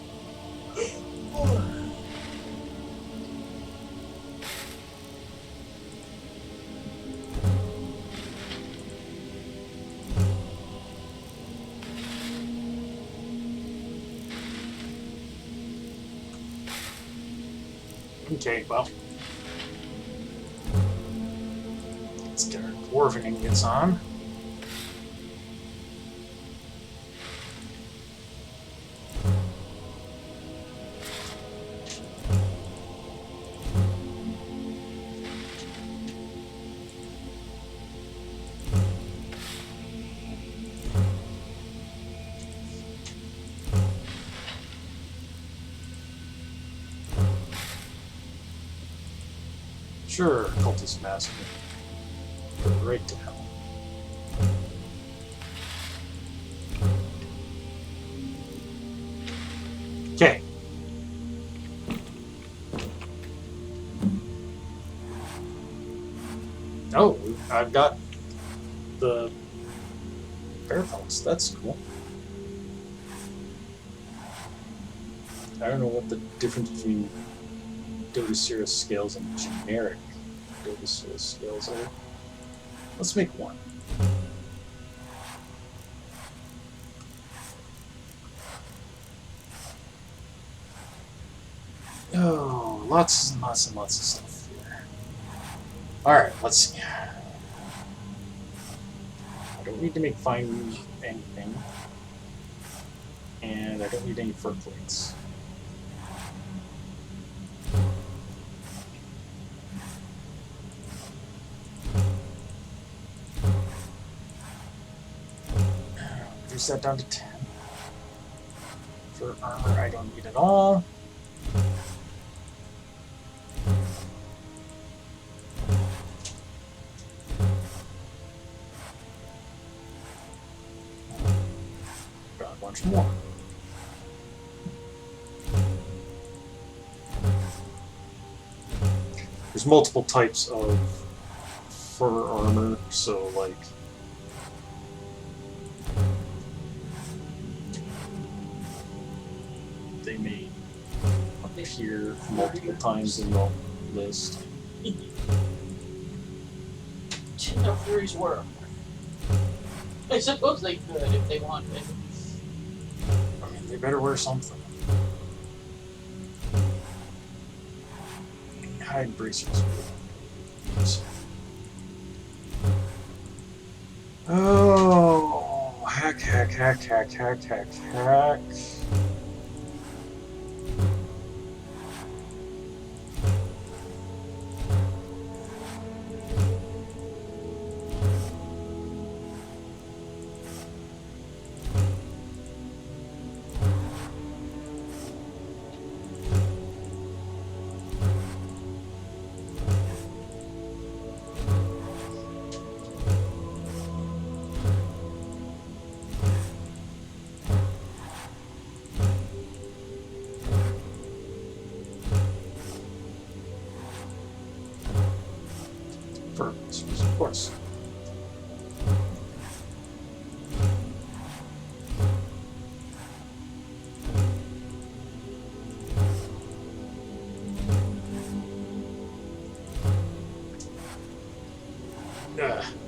Okay, well. Let's get our dwarven ingots on. Sure, cultist master. Go right to hell. Okay. Oh, I've got the bear pelts. That's cool. I don't know what the difference between Dodicera scales and generic Dodicera scales are. Let's make one. Oh, lots and lots and lots of stuff here. Alright, let's see. I don't need to make fine rouge anything. And I don't need any fur plates. Reduce that down to 10. For armor, I don't need it all. Got a bunch more. There's multiple types of fur armor, so like they may appear multiple times in the list. No Fury's work. I suppose they could if they wanted. I mean, they better wear something. Hide bracers. Oh, heck. Of course.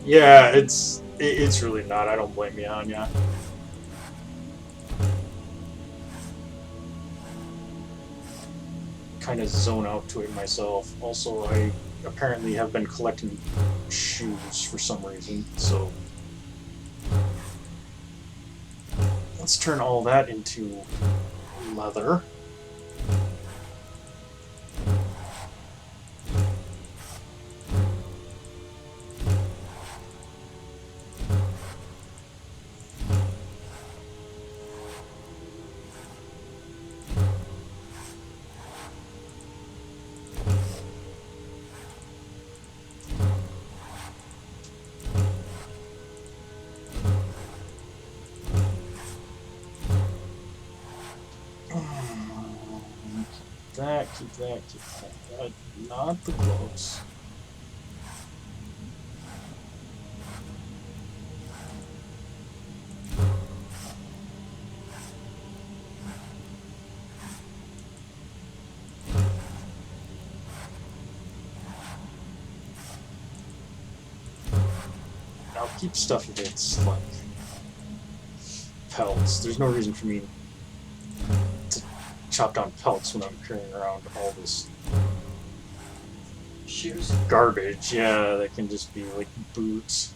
Yeah, it's really not. I don't blame you on ya. Kind of zone out to it myself. Also, I apparently have been collecting shoes for some reason, so let's turn all that into leather. Keep that. Not the gloves. keep stuff if it's like pelts. There's no reason for me to chop down pelts when I'm carrying around all this Shoes. garbage. Yeah, that can just be like boots.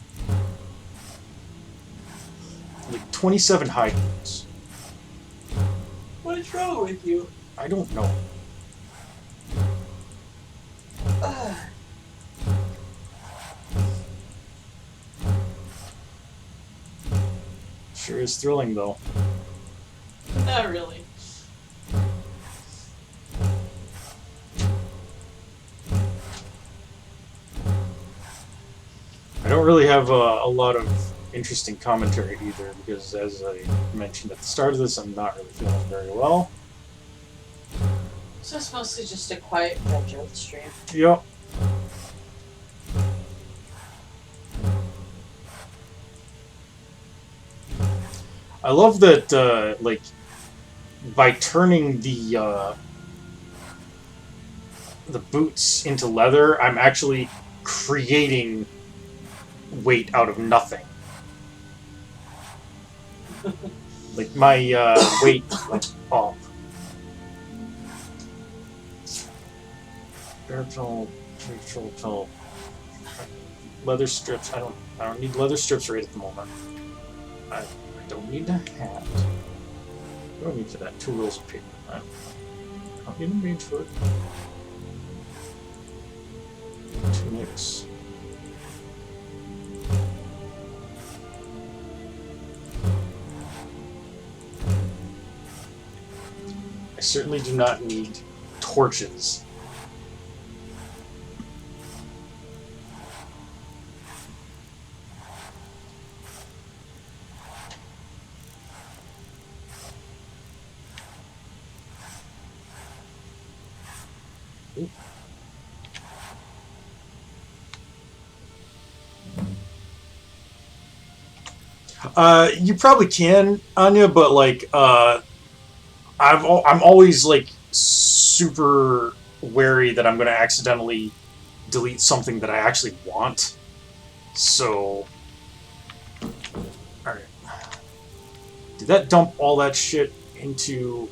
Like 27 high boots. What is wrong with you? I don't know. Sure is thrilling though. Not really. I don't really have a lot of interesting commentary either, because as I mentioned at the start of this, I'm not really feeling very well. So it's mostly just a quiet veg out stream. Yep. I love that, like, by turning the boots into leather, I'm actually creating weight out of nothing. Like, my weight went up. Spiritual, leather strips. I don't need leather strips right at the moment. I don't need a hat. I don't need for that. 2 rolls of paper. I don't need a mage foot. Tunics. I certainly do not need torches. You probably can, Anya, but like, I'm always like super wary that I'm going to accidentally delete something that I actually want. So, alright. Did that dump all that shit into...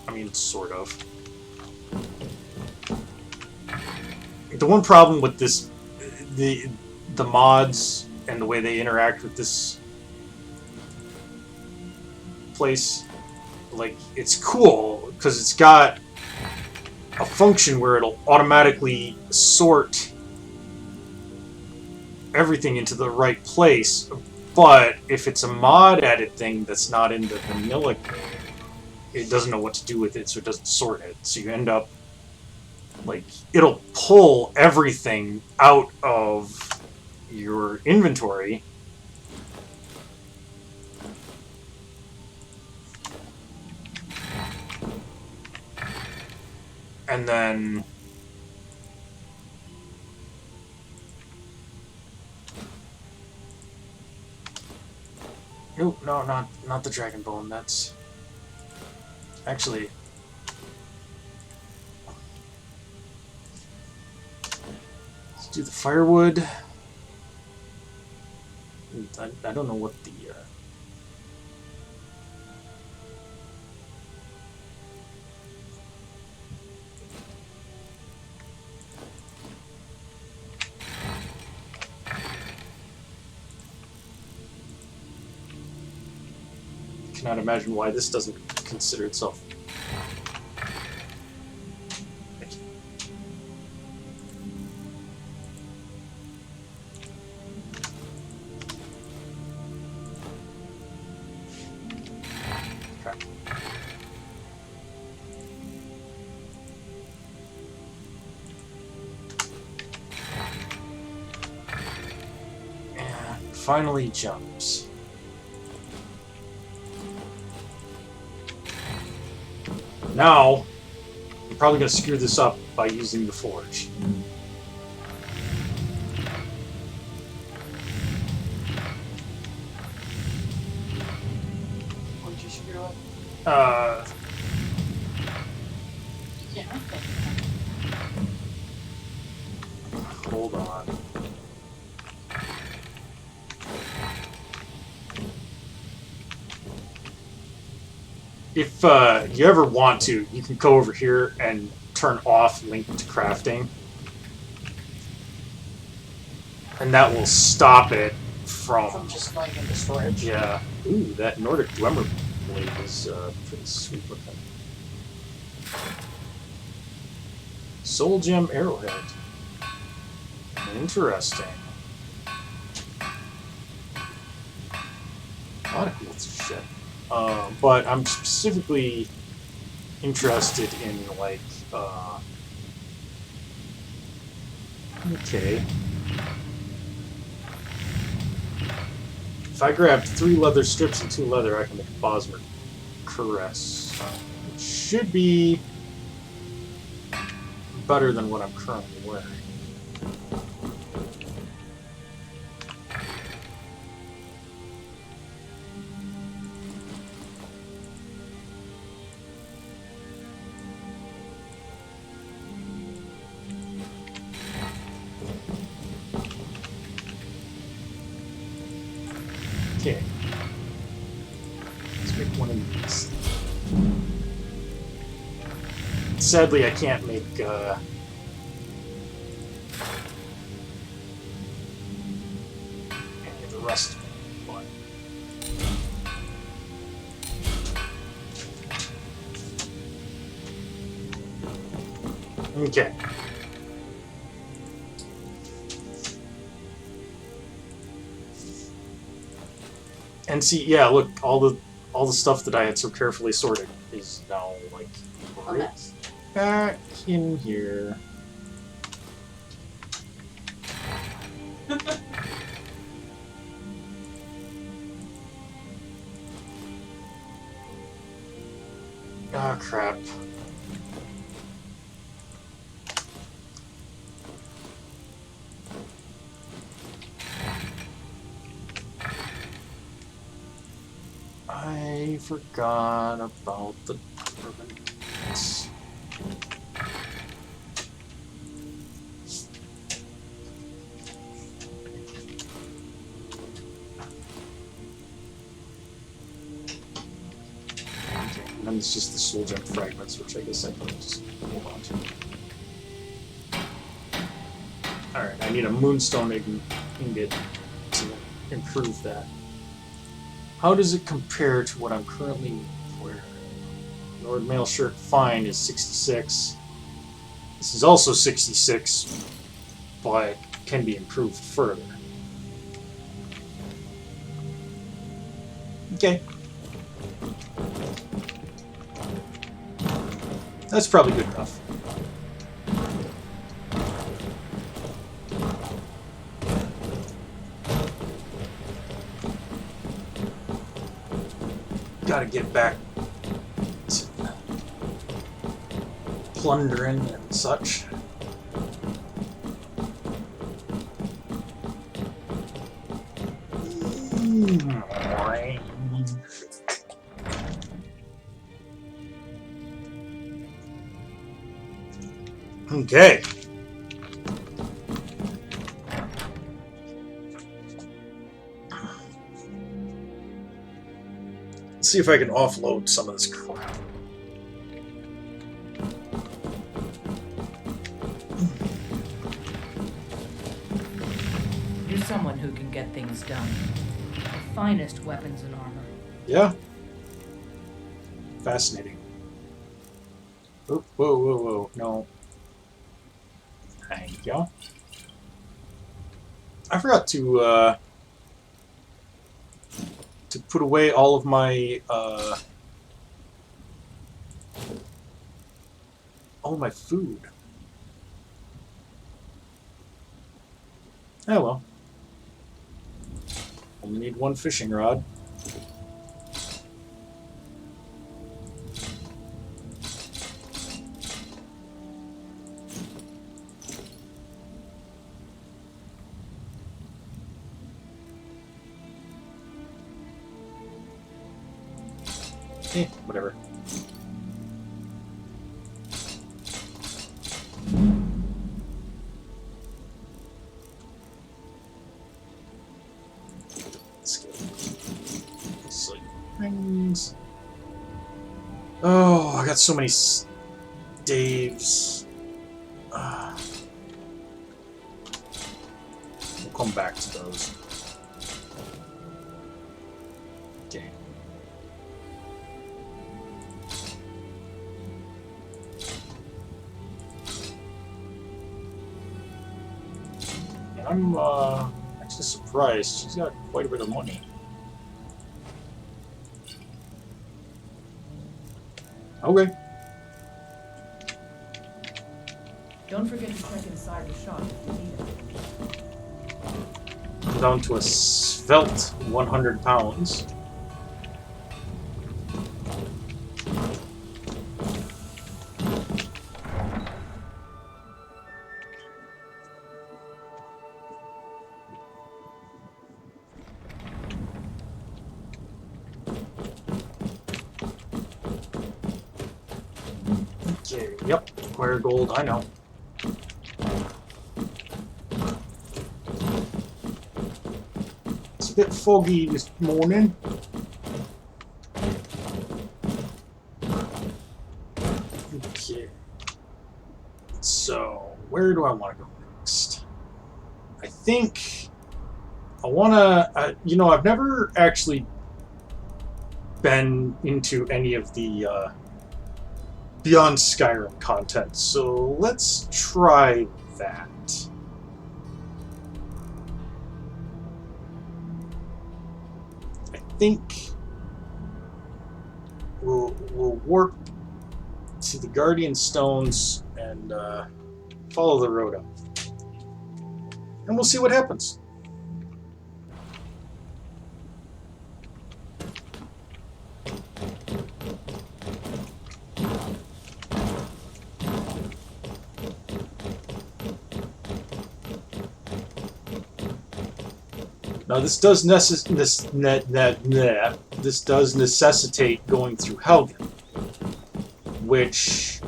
I mean, sort of. The one problem with this... The mods and the way they interact with this place, like, it's cool because it's got a function where it'll automatically sort everything into the right place, but if it's a mod added thing that's not in the vanilla game, it doesn't know what to do with it, so it doesn't sort it. So you end up, like, it'll pull everything out of your inventory and then no, not the dragon bone. That's actually let's do the firewood. I don't know what the cannot imagine why this doesn't consider itself. And finally jumps. Now, I'm probably going to screw this up by using the forge. What'd you screw up? Yeah, okay. Hold on. if you ever want to, you can go over here and turn off link to crafting. And that will stop it From just going into storage. Yeah. Ooh, that Nordic Dwemer blade is pretty sweet looking. Soul Gem Arrowhead. Interesting. A lot of cool shit. But I'm specifically interested in, like, okay. If I grab 3 leather strips and 2 leather, I can make a Bosmer Caress. It should be better than what I'm currently wearing. Okay. Let's make one of these. Sadly, I can't make any of the rest of it, but... Okay. And see, yeah, look, all the stuff that I had so carefully sorted is now like right back in here. Ah, crap. I forgot about the permanents. Okay, and then it's just the soul gem fragments, which I guess I can just hold on to. Alright, I need a moonstone ingot to improve that. How does it compare to what I'm currently wearing? Nord Mail Shirt Fine is 66. This is also 66, but can be improved further. Okay. That's probably good enough. Gotta get back to plundering and such. Okay. Let's see if I can offload some of this crap. You're someone who can get things done. The finest weapons and armor. Yeah. Fascinating. Oh, whoa, whoa, whoa. No. Thank you. I forgot to put away all of my food. Oh well. Only need 1 fishing rod. Whatever. Let's go. Sleep rings. Oh, I got so many staves. We'll come back to those. Okay. I'm actually surprised. She's got quite a bit of money. Okay. Don't forget to check inside the shop if you need it. I'm down to a svelte 100 pounds. Okay, yep, acquire gold, I know. It's a bit foggy this morning. Okay. So, where do I want to go next? I think I want to, you know, I've never actually been into any of the Beyond Skyrim content, so let's try that. I think we'll warp to the Guardian Stones and follow the road up, and we'll see what happens. Now this does necessitate going through Helgen, which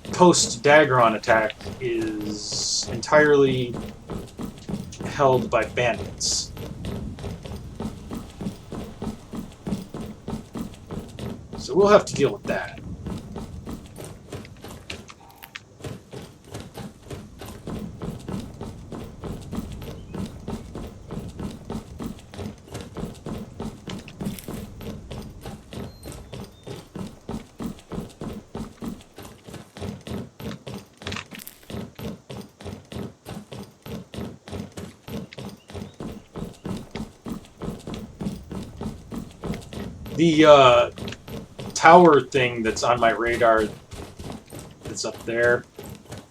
post Daggeron attack is entirely held by bandits. So we'll have to deal with that. The tower thing that's on my radar that's up there,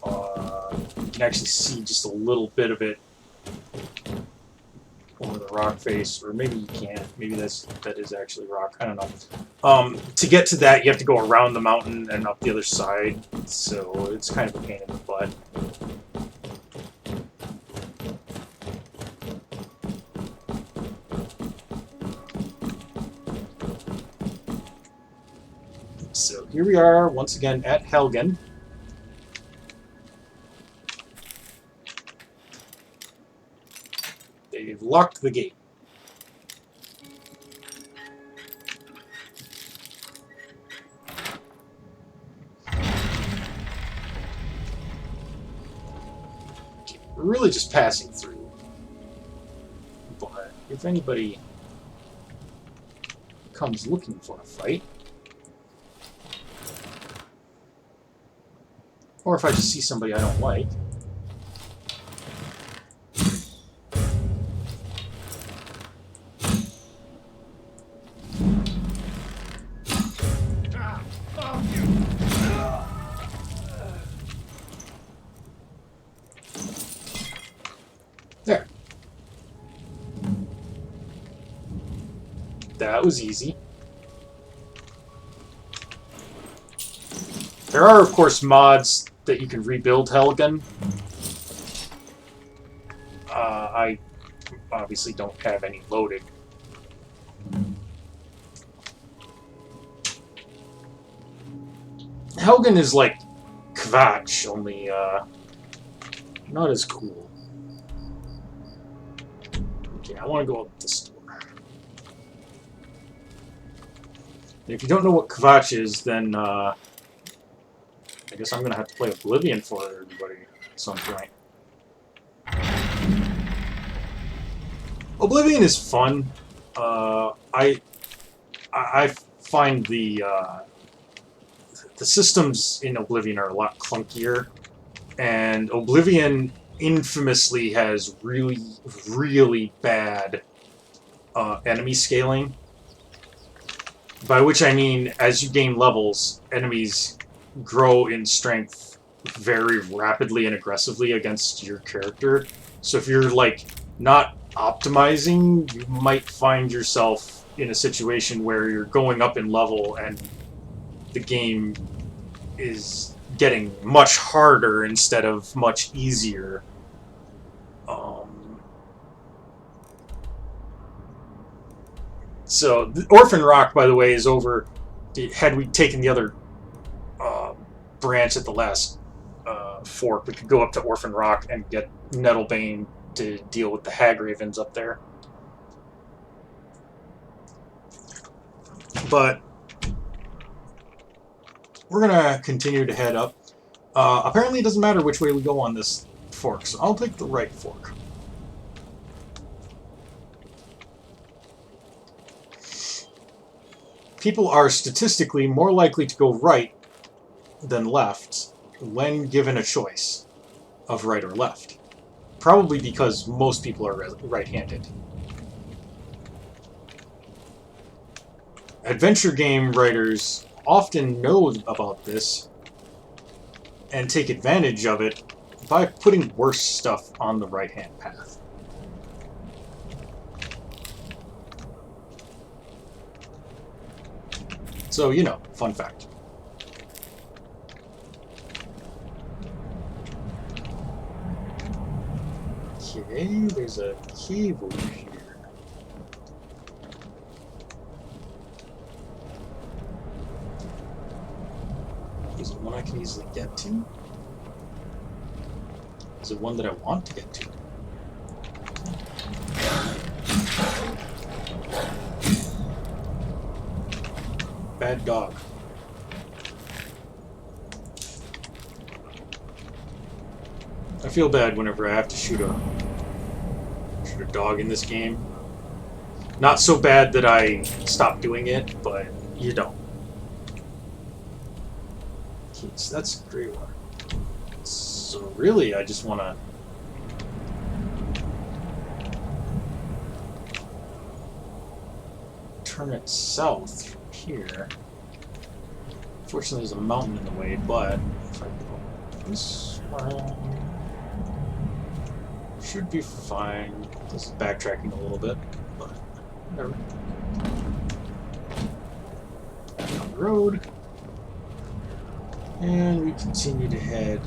you can actually see just a little bit of it over the rock face, or maybe you can't. Maybe that is actually rock. I don't know. To get to that, you have to go around the mountain and up the other side, so it's kind of a pain in the butt. So here we are, once again, at Helgen. They've locked the gate. Okay, we're really just passing through. But if anybody comes looking for a fight, or if I just see somebody I don't like. There. That was easy. There are, of course, mods that you can rebuild Helgen. I obviously don't have any loaded. Helgen is like Kvatch, only not as cool. Okay, I want to go up this door. And if you don't know what Kvatch is, then I guess I'm gonna have to play Oblivion for everybody at some point. Oblivion is fun. I find the systems in Oblivion are a lot clunkier, and Oblivion infamously has really, really bad enemy scaling. By which I mean, as you gain levels, enemies grow in strength very rapidly and aggressively against your character. So if you're, like, not optimizing, you might find yourself in a situation where you're going up in level and the game is getting much harder instead of much easier. So, the Orphan Rock, by the way, is over. Had we taken the other branch at the last fork, we could go up to Orphan Rock and get Nettlebane to deal with the Hag Ravens up there. But we're gonna continue to head up. Apparently it doesn't matter which way we go on this fork, so I'll take the right fork. People are statistically more likely to go right than left when given a choice of right or left. Probably because most people are right-handed. Adventure game writers often know about this and take advantage of it by putting worse stuff on the right-hand path. So, you know, fun fact. Okay, there's a cave over here. Is it one I can easily get to? Is it one that I want to get to? Bad dog. I feel bad whenever I have to shoot a dog in this game. Not so bad that I stop doing it, but you don't. Okay, so that's Grey Water. So really, I just want to... turn it south from here. Fortunately, there's a mountain in the way, but if I go this way, should be fine. This is backtracking a little bit, but whatever. Back on the road. And we continue to head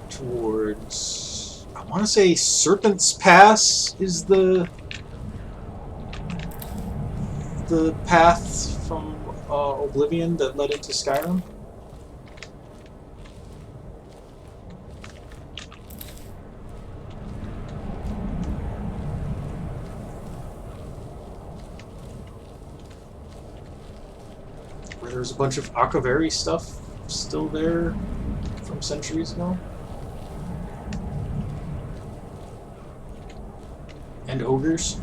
towards, I want to say Serpent's Pass is the path from Oblivion that led into Skyrim. Where there's a bunch of Akaveri stuff still there from centuries ago. And ogres.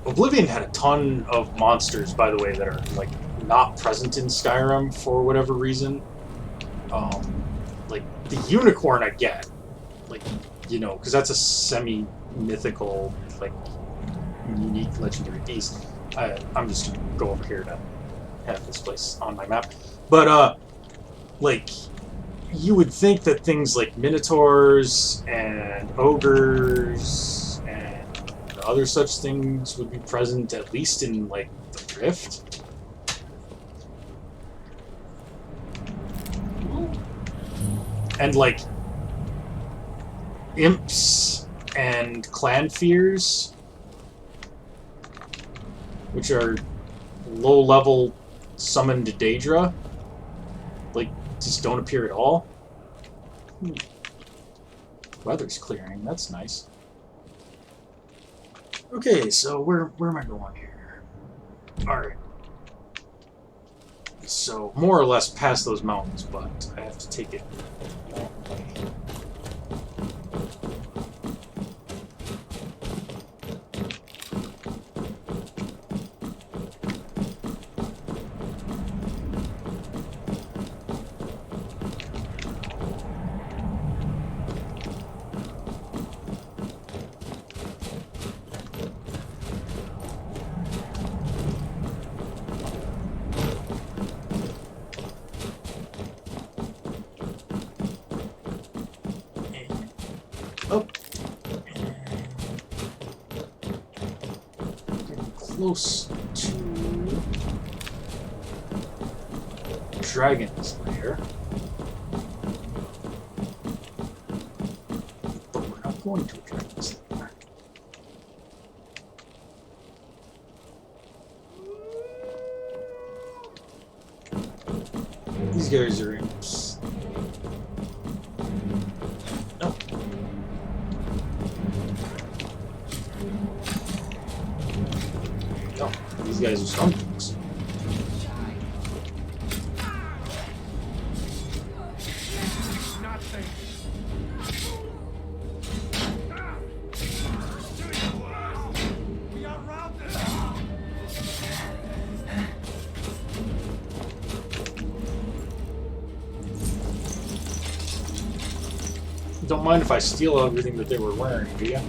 Oblivion had a ton of monsters, by the way, that are like not present in Skyrim for whatever reason. Like the unicorn, I get, like, you know, because that's a semi-mythical, like, unique legendary beast. I'm just gonna go over here to have this place on my map, but like, you would think that things like minotaurs and ogres and other such things would be present at least in, like, the Rift. And, like, imps and clan fears, which are low-level summoned Daedra, like, just don't appear at all. Weather's clearing. That's nice. Okay, so where am I going here? Alright. So, more or less past those mountains, but I have to take it a long way. Oh. Getting close to Dragon's Lair. But we're not going to a Dragon's Lair. These guys are imps. No. No, these guys are skunks. Don't mind if I steal everything that they were wearing, do you?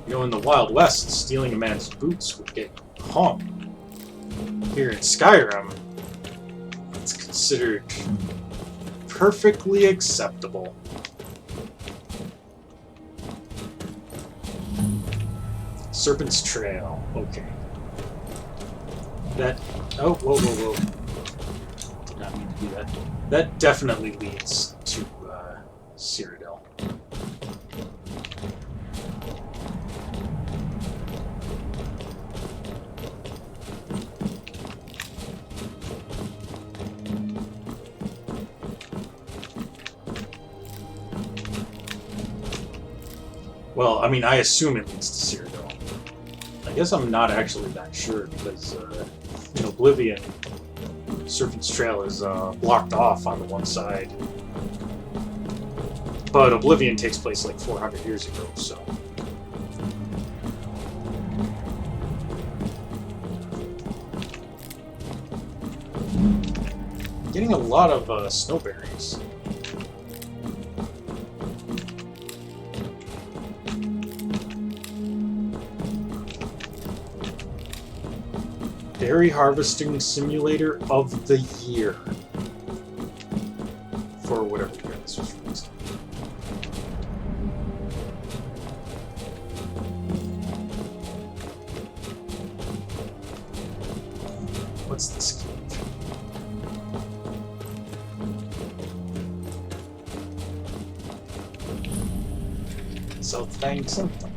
You know, in the Wild West, stealing a man's boots would get hung. Here in Skyrim, it's considered perfectly acceptable. Serpent's Trail. Okay. That... Oh, whoa, whoa, whoa. Did not mean to do that. That definitely leads to Cyrodiil. Well, I mean, I assume it leads to Cyrodiil. I guess I'm not actually that sure because in Oblivion, Serpent's Trail is blocked off on the one side. But Oblivion takes place like 400 years ago, so... Getting a lot of snowberries. Berry Harvesting Simulator of the Year. For whatever year this was released. What's this? Self-bang something.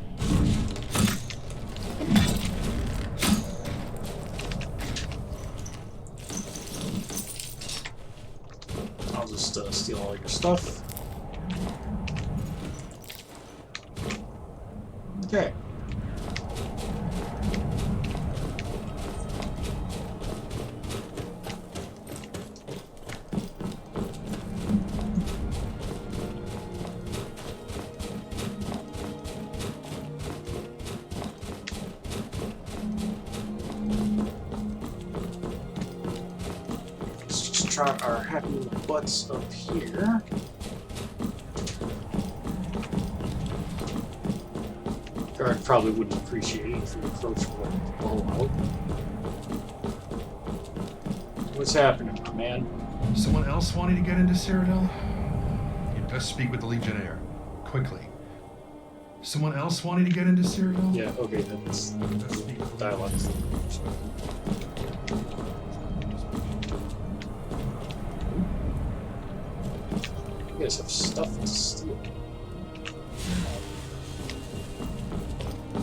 I'll just steal all your stuff. Okay. Try our happy little butts up here. Guard probably wouldn't appreciate it if we approached with a bow out. What's happening, my man? Someone else wanting to get into Cyrodiil? You'd best speak with the Legionnaire. Quickly. Someone else wanting to get into Cyrodiil? Yeah, okay, that's dialogue. You guys have stuff to steal.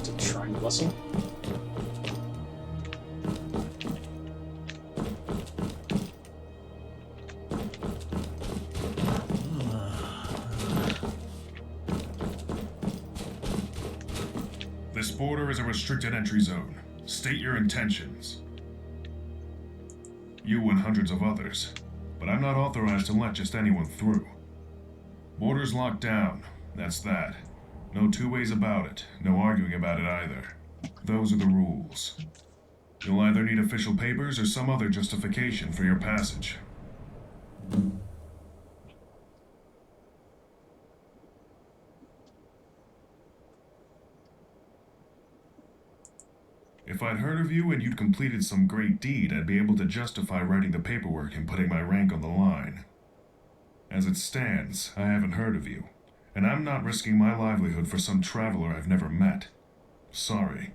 To try and blessing. This border is a restricted entry zone. State your intentions. You and hundreds of others. But I'm not authorized to let just anyone through. Border's locked down. That's that. No two ways about it. No arguing about it either. Those are the rules. You'll either need official papers or some other justification for your passage. If I'd heard of you and you'd completed some great deed, I'd be able to justify writing the paperwork and putting my rank on the line. As it stands, I haven't heard of you, and I'm not risking my livelihood for some traveler I've never met. Sorry.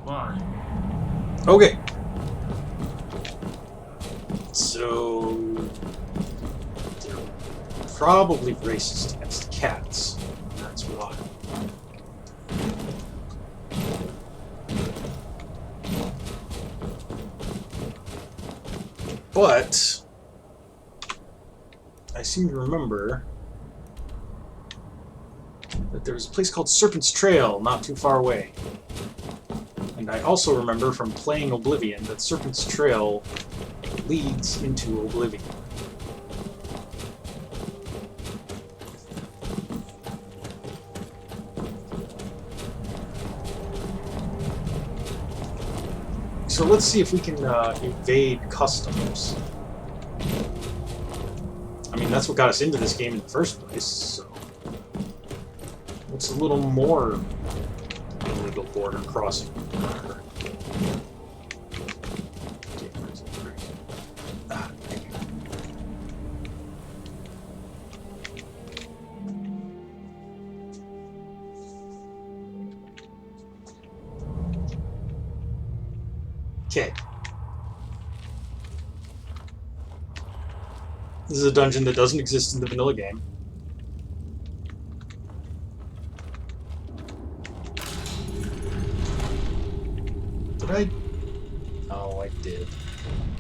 Why? Okay. So they're probably racist against cats. That's why. But I seem to remember that there was a place called Serpent's Trail not too far away. And I also remember from playing Oblivion that Serpent's Trail leads into Oblivion. So let's see if we can evade customs. I mean, that's what got us into this game in the first place, so... What's a little more illegal border crossing? Okay. This is a dungeon that doesn't exist in the vanilla game. Did I? Oh, I did.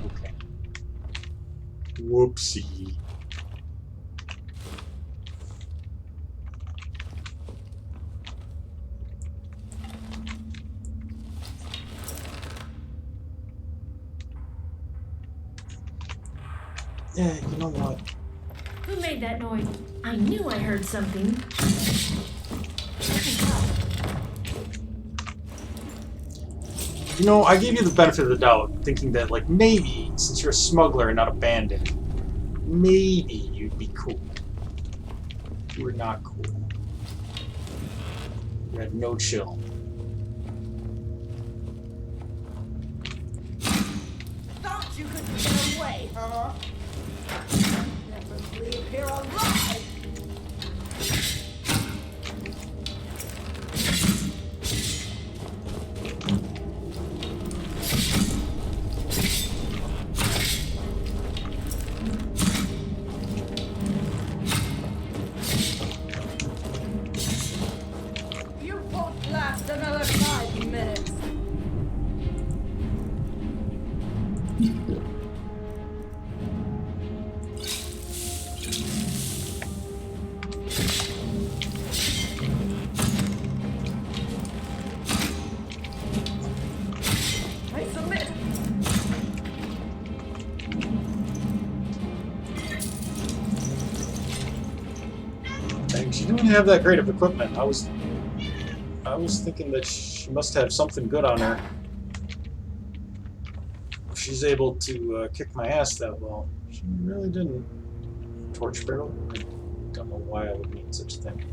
Okay. Whoopsie. Yeah, you know what? Who made that noise? I knew I heard something. You know, I gave you the benefit of the doubt, thinking that, like, maybe, since you're a smuggler and not a bandit, maybe you'd be cool. You were not cool. You had no chill. Thought you could get away, huh? Never leave here alive! You won't last another 5 minutes. I submit. And she didn't have that great of equipment. I was thinking that she must have something good on her. If she's able to kick my ass that well. She really didn't. Torch barrel? I don't know why I would need such a thing.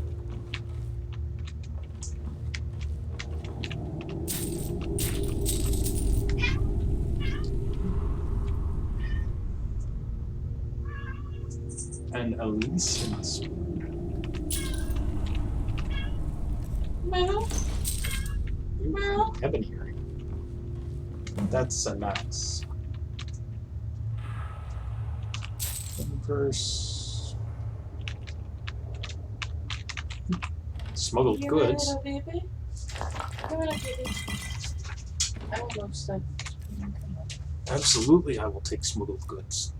An Elysian spoon. Well, Ooh, ebony ring. That's a nice. Verse. Smuggled you goods. ready, baby? You ready, baby? I will go stuff. Absolutely, I will take smuggled goods.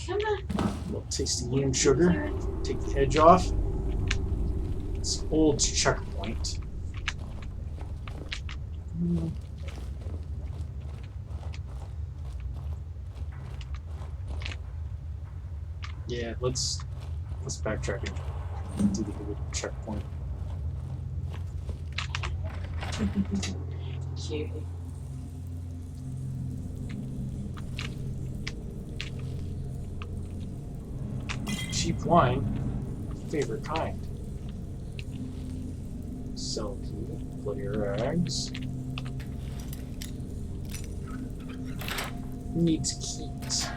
Come on. A little tasty yam sugar. Take the edge off. It's old checkpoint. Yeah, let's backtrack and do the old checkpoint. Cutie. Cheap wine, favorite kind. Sell key, bloody rags. Who needs keys?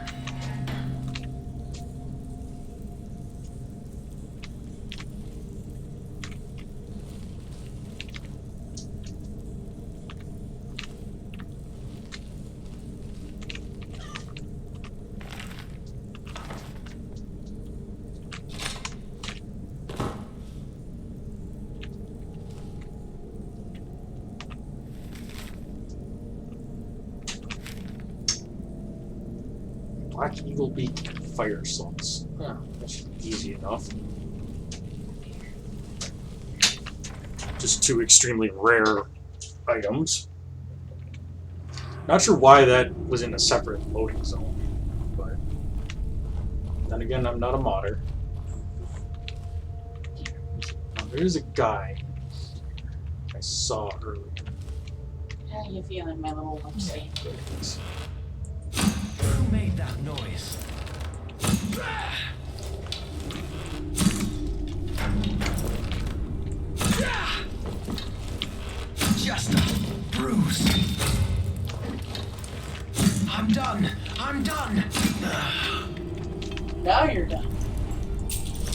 Black Eagle Beak fire salts. Huh, that should be easy enough. Just two extremely rare items. Not sure why that was in a separate loading zone, but then again, I'm not a modder. Now, there's a guy I saw earlier. How you feeling, my little onesie? Who made that noise? Just a bruise. I'm done. I'm done. Now you're done.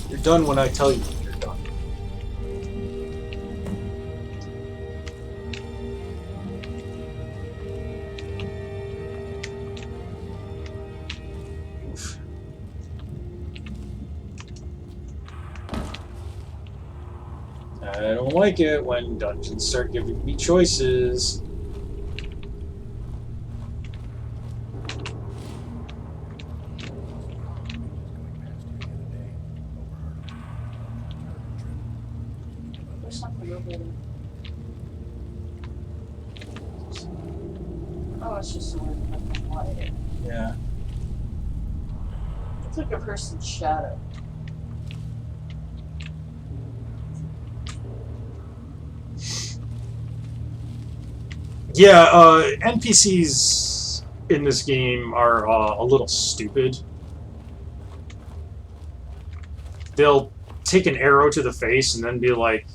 You're done when I tell you you're done. Oof. I don't like it when dungeons start giving me choices. There's something over there. Oh, it's just a weird fucking light. Yeah. It's like a person's shadow. Yeah, NPCs in this game are a little stupid. They'll take an arrow to the face and then be like,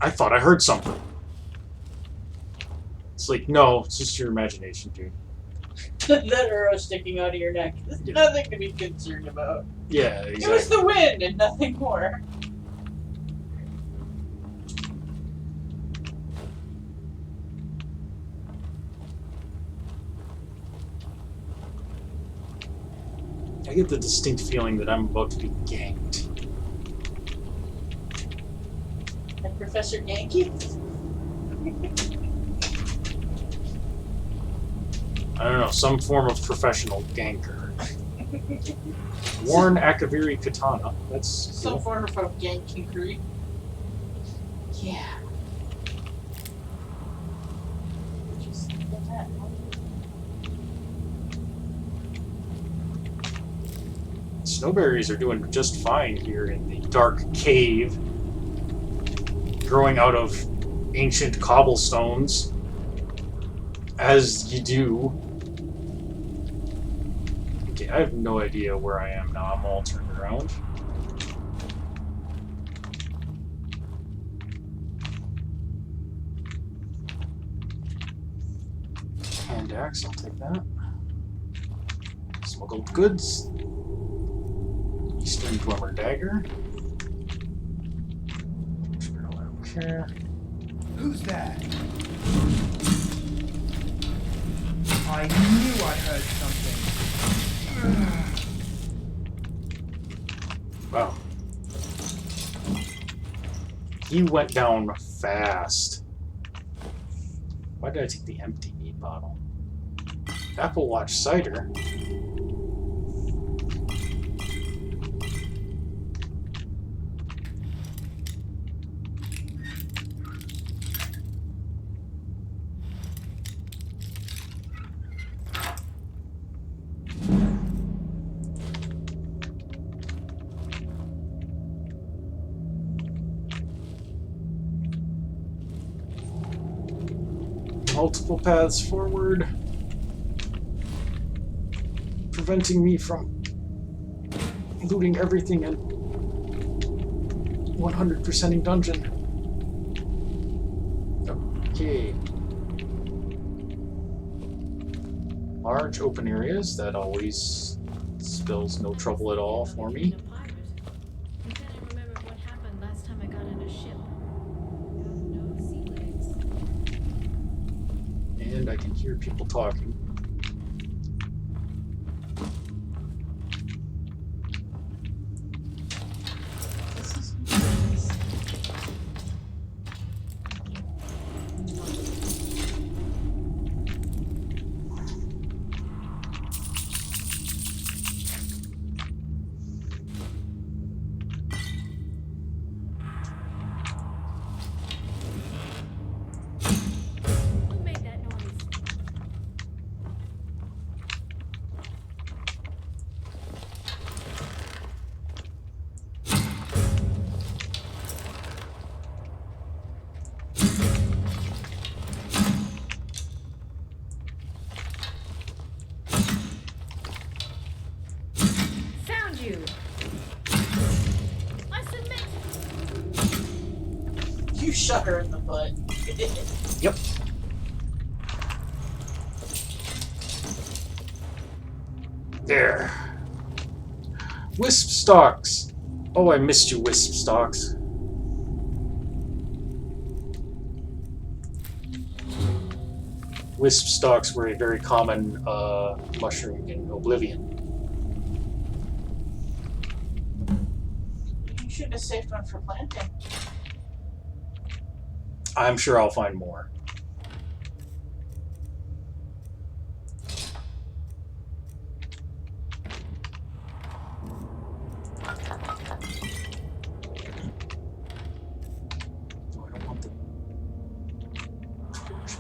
I thought I heard something. It's like, no, it's just your imagination, dude. That arrow sticking out of your neck. There's nothing to be concerned about. Yeah, It was exactly. the wind and nothing more. I get the distinct feeling that I'm about to be ganked. And Professor Yankee? I don't know, some form of professional ganker. Worn Akaviri Katana. That's Some cool. form of gankery. Yeah. Just look at that. Snowberries are doing just fine here in the dark cave, growing out of ancient cobblestones, as you do. Okay, I have no idea where I am now. I'm all turned around. Hand axe, I'll take that. Smuggled goods. Eastern Dwemer Dagger. I don't care. Who's that? I knew I heard something. Wow. He went down fast. Why did I take the empty meat bottle? Apple Watch cider. Multiple paths forward, preventing me from looting everything and 100%ing dungeon. Okay. Large open areas, that always spells no trouble at all for me. I'm trying to remember what happened last time I got in a ship. No sea legs. And I can hear people talking. This is Who made that noise? Found you. I submit. you shot her in the butt. Yep. There. Wisp stalks. Oh, I missed you, wisp stalks. Wisp stalks were a very common mushroom in Oblivion. You should have saved one for planting. I'm sure I'll find more. Oh, I don't want the torch.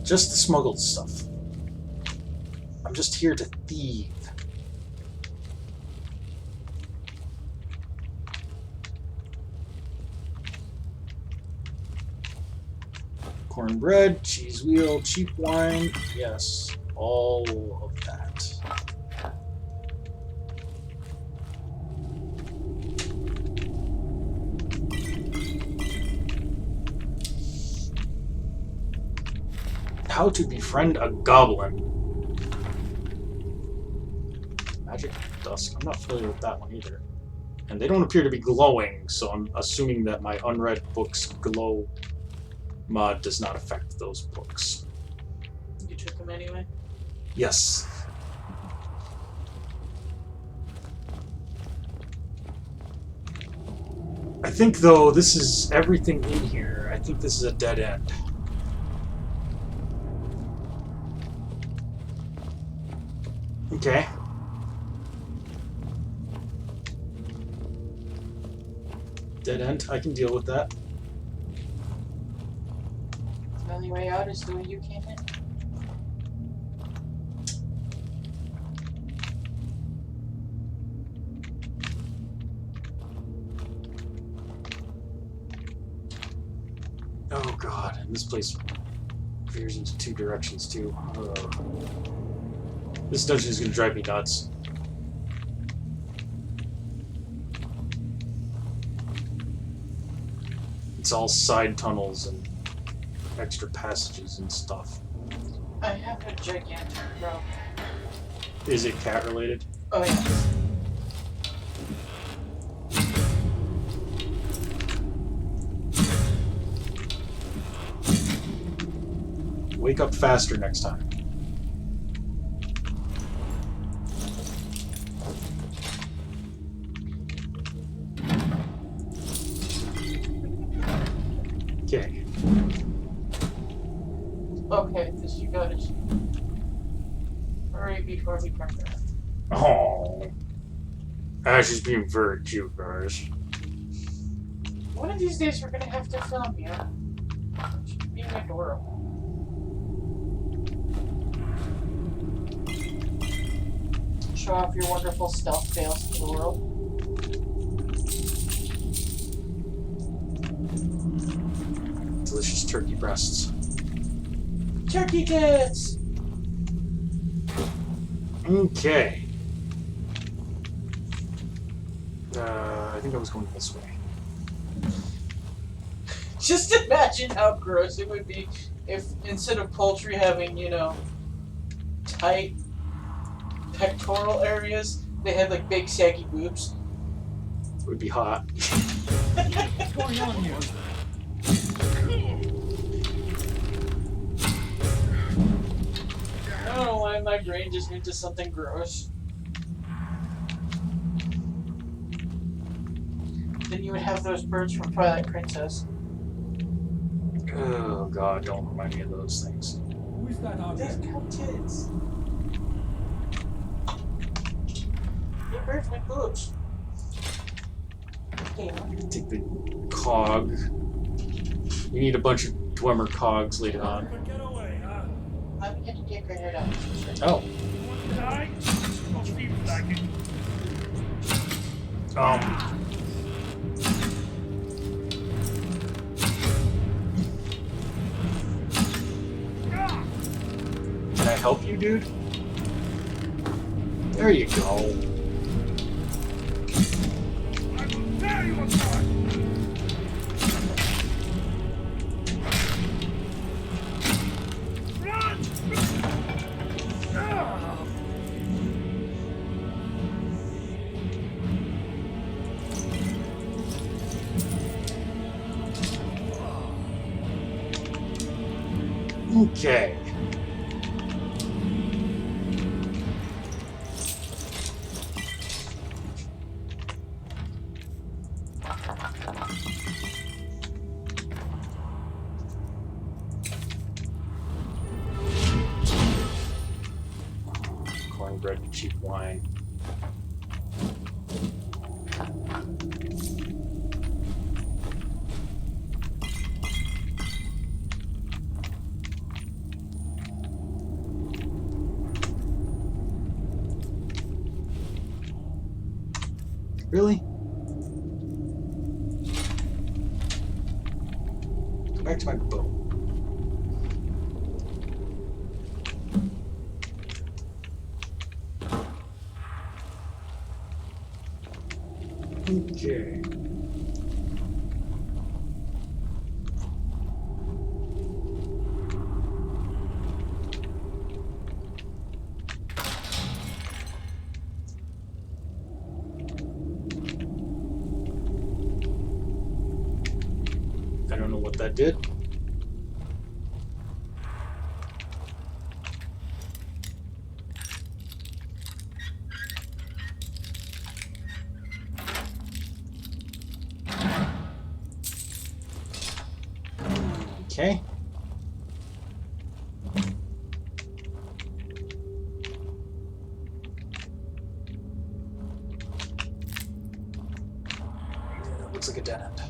Just the smuggled stuff. I'm just here to thieve. Cornbread, cheese wheel, cheap wine, yes, all of that. How to befriend a goblin. Magic Dusk, I'm not familiar with that one either. And they don't appear to be glowing, so I'm assuming that my unread books glow mod does not affect those books. You took them anyway. Yes. I think, though, this is everything in here. I think this is a dead end. Okay. Dead end. I can deal with that. The only way out is the way you came in. Oh god, and this place veers into two directions too. This dungeon is going to drive me nuts. It's all side tunnels and extra passages and stuff. I have a gigantic rope. Is it cat related? Oh, yes. Wake up faster next time. Okay. Okay, this you guys. Hurry before we come back. Oh. Ash is being very cute, guys. One of these days we're gonna have to film you. She's being adorable. Show off your wonderful stealth fails to the world. Delicious turkey breasts. Turkey tits! Okay. I think I was going this way. Just imagine how gross it would be if instead of poultry having, you know, tight pectoral areas, they had like big saggy boobs. It would be hot. What's going on here? I don't know why my brain just went to something gross. Then you would have those birds from Twilight Princess. Oh god, don't remind me of those things. Who is that out They've there? got tits. They birds with boobs. Okay, Take the cog. You need a bunch of Dwemer cogs later on. Get away, huh? I'm gonna get granted out. Oh. You want to die? Don't feel like it. Can I help you, dude? There you go. I will tear you apart. Run! Ah! Okay. Cornbread and cheap wine. Really? Go back to my boat. Okay. I don't know what that did. Okay. Looks like a dead end.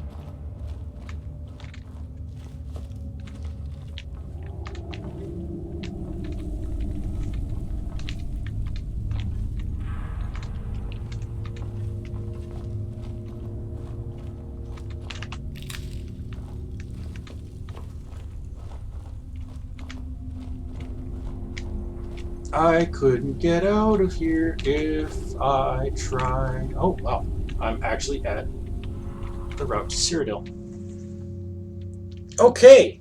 I couldn't get out of here if I tried. Oh, wow. I'm actually at the route to Cyrodiil. Okay.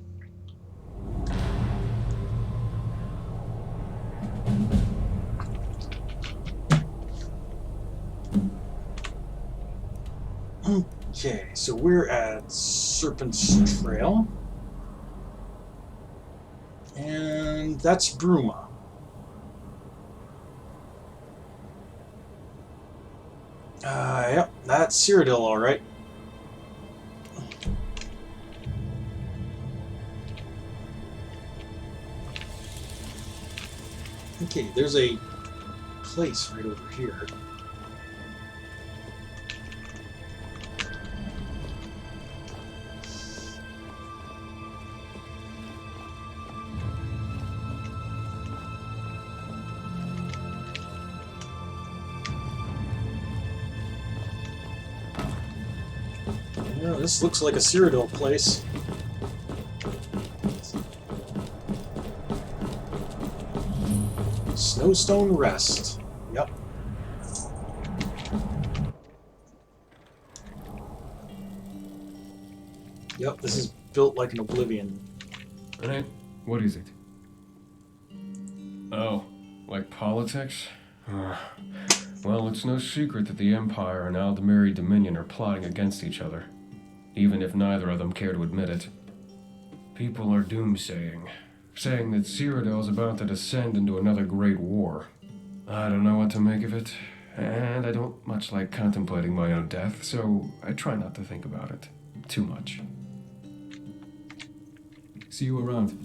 Okay, so we're at Serpent's Trail. And that's Bruma. Yep, that's Cyrodiil, alright. Okay, there's a place right over here. Yeah, this looks like a Cyrodiil place. Snowstone Rest. Yep. Yep, this is built like an Oblivion. Right? What is it? Oh, like politics? Well, it's no secret that the Empire and Aldemiri Dominion are plotting against each other, even if neither of them care to admit it. People are doomsaying, saying that Cyrodiil is about to descend into another great war. I don't know what to make of it, and I don't much like contemplating my own death, so I try not to think about it too much. See you around.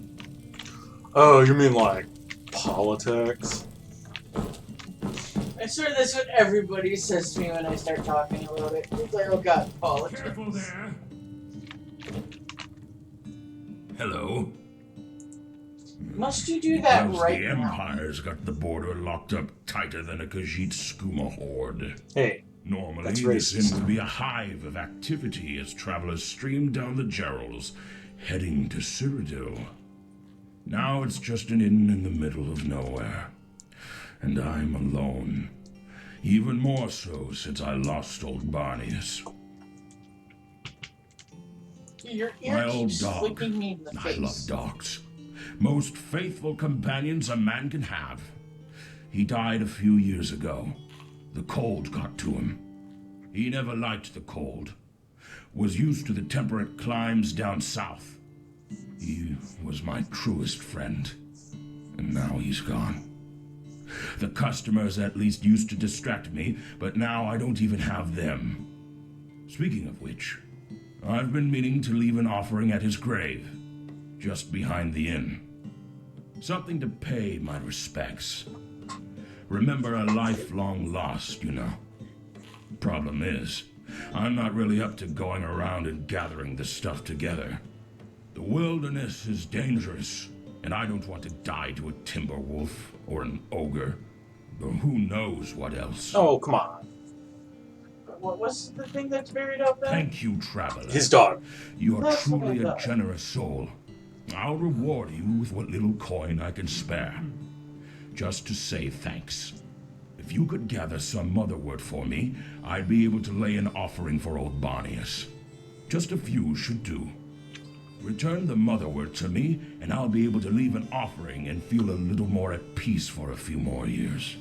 Oh, you mean like politics? I swear that's what everybody says to me when I start talking about it. It's like, oh god, politics. Careful there. Hello. Must you do that Because right the now? Empire's got the border locked up tighter than a Khajiit skooma horde. Hey, Normally, that's this racist. inn would be a hive of activity as travelers stream down the Gerals, heading to Cyrodiil. Now it's just an inn in the middle of nowhere. And I'm alone. Even more so since I lost old Barnius. Your My ear old keeps dog. flicking me in the I face. love dogs. Most faithful companions a man can have. He died a few years ago. The cold got to him. He never liked the cold. Was used to the temperate climes down south. He was my truest friend. And now he's gone. The customers at least used to distract me, but now I don't even have them. Speaking of which, I've been meaning to leave an offering at his grave, just behind the inn. Something to pay my respects. Remember a lifelong loss, you know. Problem is, I'm not really up to going around and gathering this stuff together. The wilderness is dangerous, and I don't want to die to a timber wolf or an ogre, or who knows what else. Oh, come on. What's the thing that's buried out there? Thank you, traveler. His dog. You are That's truly what I a thought. generous soul. I'll reward you with what little coin I can spare. Just to say thanks. If you could gather some motherwort for me, I'd be able to lay an offering for old Barnius. Just a few should do. Return the motherwort to me, and I'll be able to leave an offering and feel a little more at peace for a few more years.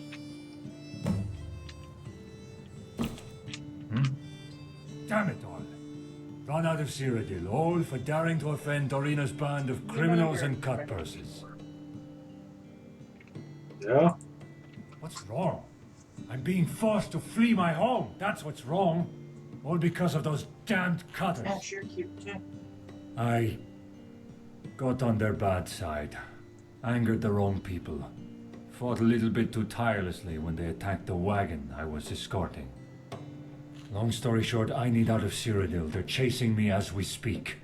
Damn it all. Run out of Cyrodiil, all for daring to offend Dorina's band of criminals and cutpurses. Yeah? What's wrong? I'm being forced to flee my home. That's what's wrong. All because of those damned cutters. Yeah, sure, cute too. I got on their bad side. Angered the wrong people. Fought a little bit too tirelessly when they attacked the wagon I was escorting. Long story short, I need out of Cyrodiil. They're chasing me as we speak.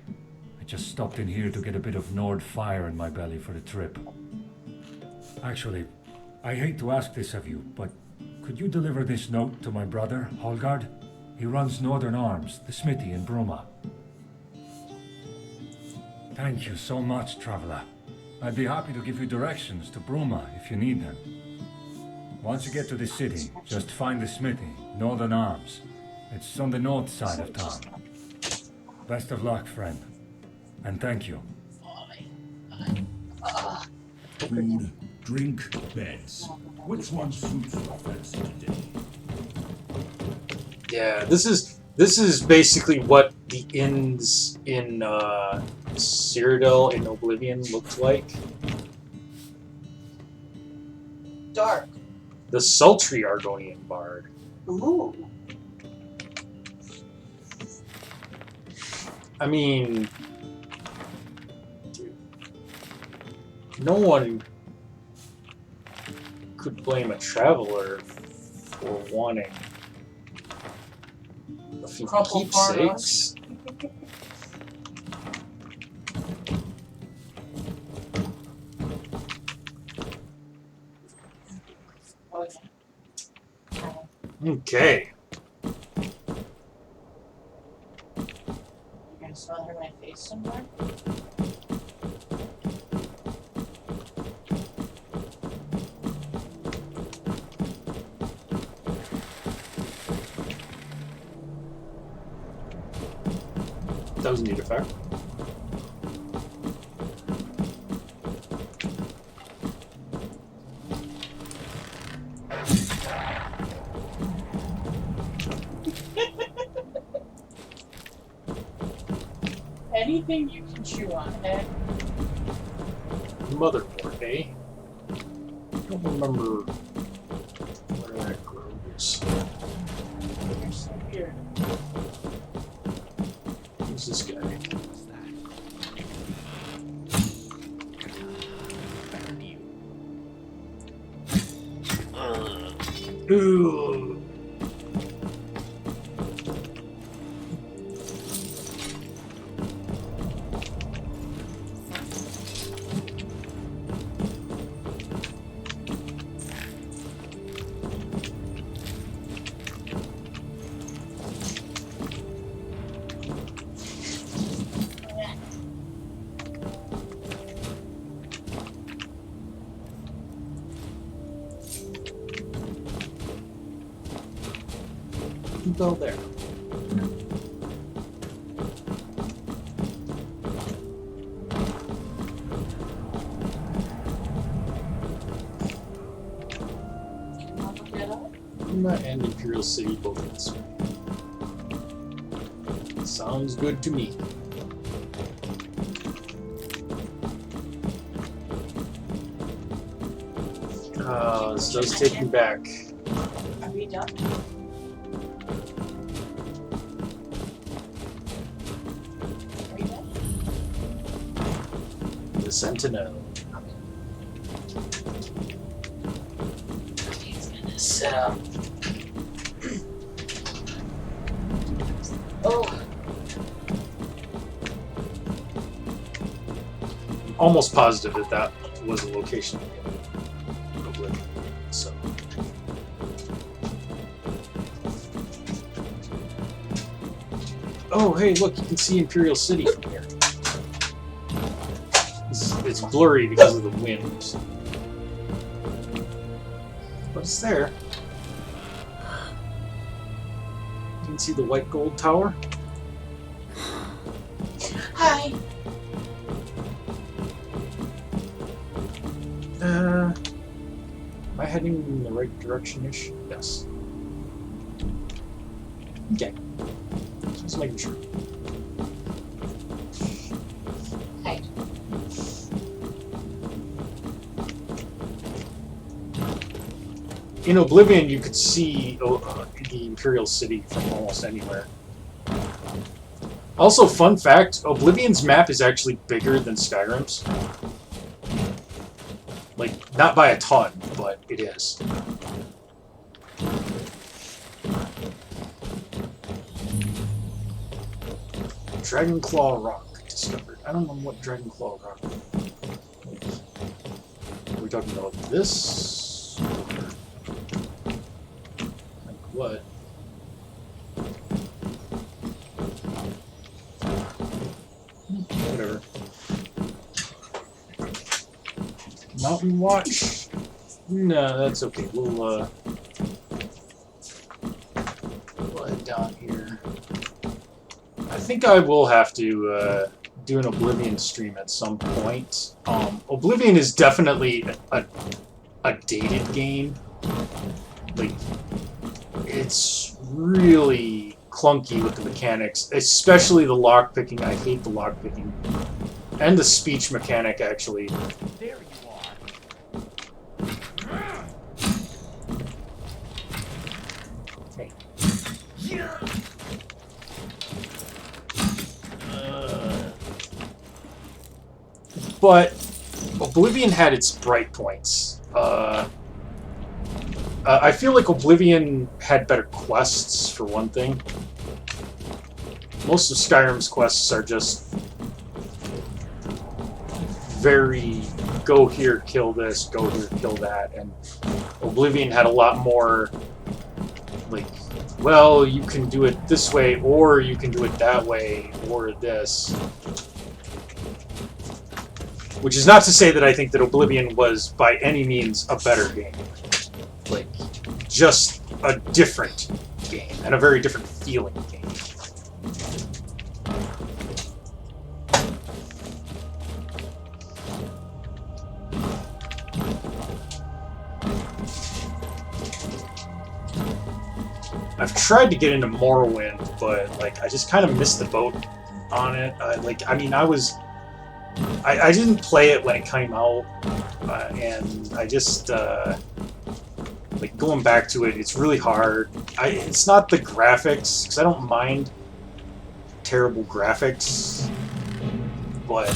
I just stopped in here to get a bit of Nord fire in my belly for the trip. Actually, I hate to ask this of you, but could you deliver this note to my brother, Holgard? He runs Northern Arms, the smithy in Bruma. Thank you so much, traveler. I'd be happy to give you directions to Bruma if you need them. Once you get to the city, just find the smithy, Northern Arms. It's on the north side of town. Best of luck, friend. And thank you. Food, drink, beds. Which one suits you best today? Yeah, this is This is basically what the inns in Cyrodiil in Oblivion looked like. Dark. The sultry Argonian bard. Ooh. I mean, dude, no one could blame a traveler for wanting a few Crumpled keepsakes. Okay. You're gonna smother my face somewhere? That was a neat effect. Anything you can chew on, eh? Motherboard, eh? I don't remember where that grows. You're so weird. Who's this guy? Ooh. Go there. Bruma and Imperial City both this way. Sounds good to me. This does take me back. Are we done? The Sentinel. Set up. Oh. Almost positive that that was a location in Oblivion. So. Oh, hey, look, you can see Imperial City from here. It's blurry because of the wind. But it's there. You can see the white gold tower. Hi. Am I heading in the right direction-ish? Yes. Okay. Just making sure. Hi. In Oblivion, you could see the Imperial City from almost anywhere. Also, fun fact, Oblivion's map is actually bigger than Skyrim's. Like, not by a ton, but it is. Dragonclaw Rock discovered. I don't know what Dragonclaw Rock is. Are we talking about this? Like what? Whatever. Mountain Watch? No, that's okay. We'll head down here. I think I will have to do an Oblivion stream at some point. Oblivion is definitely a dated game. Like, it's really clunky with the mechanics, especially the lockpicking. I hate the lockpicking. And the speech mechanic, actually. There you are. Hey. But Oblivion had its bright points. I feel like Oblivion had better quests, for one thing. Most of Skyrim's quests are just very go here, kill this, go here, kill that, and Oblivion had a lot more like, well, you can do it this way, or you can do it that way, or this. Which is not to say that I think that Oblivion was by any means a better game. Like, just a different game, and a very different feeling game. I've tried to get into Morrowind, but like I just kind of missed the boat on it. I didn't play it when it came out, and I just like going back to it. It's really hard. It's not the graphics, because I don't mind terrible graphics, but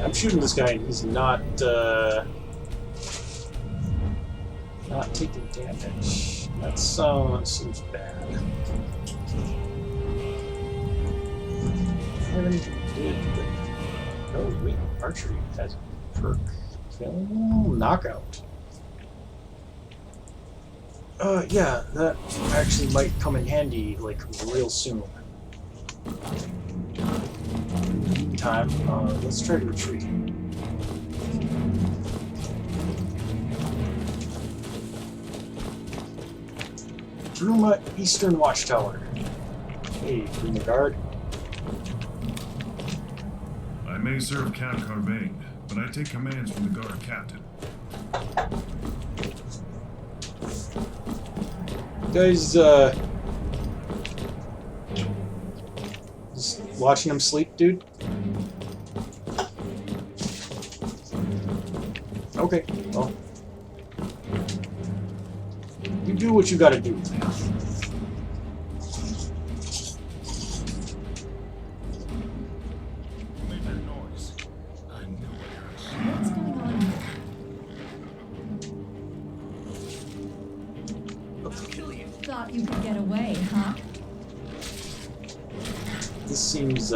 I'm shooting this guy and he's not taking damage. That seems bad. I haven't even did the... Oh wait, archery has a perk. Kill, knockout. Yeah, that actually might come in handy, like, real soon. Time. Let's try to retreat. Bruma Eastern Watchtower. Hey, Bruma Guard. I may serve Count Carbane, but I take commands from the guard captain. You guys, just watching him sleep, dude? Okay, well. You do what you gotta do, man. What's going on? Thought you could get away, huh? This seems,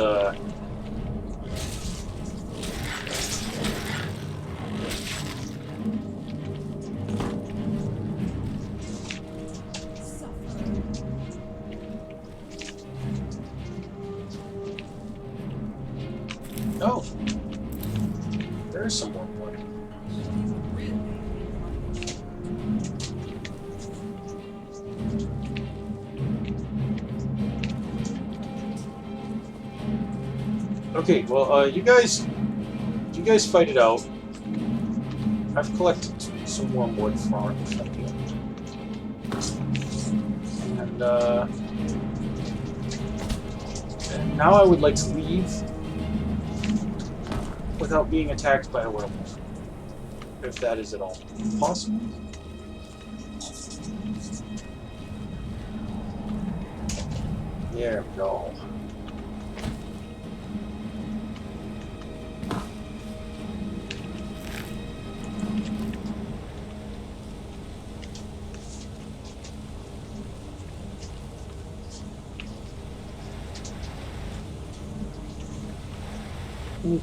Oh, there's some more wood. Okay, well, you guys fight it out. I've collected some more wood from you, and now I would like to leave without being attacked by a werewolf, if that is at all possible. There we go.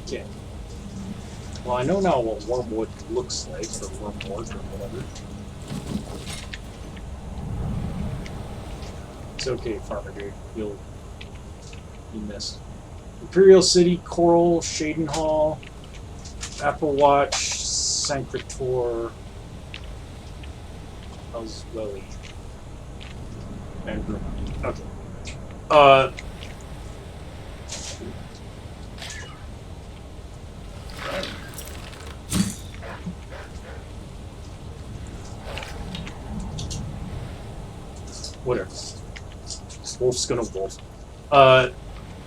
Okay. Well, I know now what wormwood looks like, or wormwood, or whatever. It's okay, farmer dude. You missed. Imperial City, Coral, Shadenhall, Apple Watch, Sancrator, Oswelly, and Bruma. Okay. Whatever. Wolf's gonna wolf.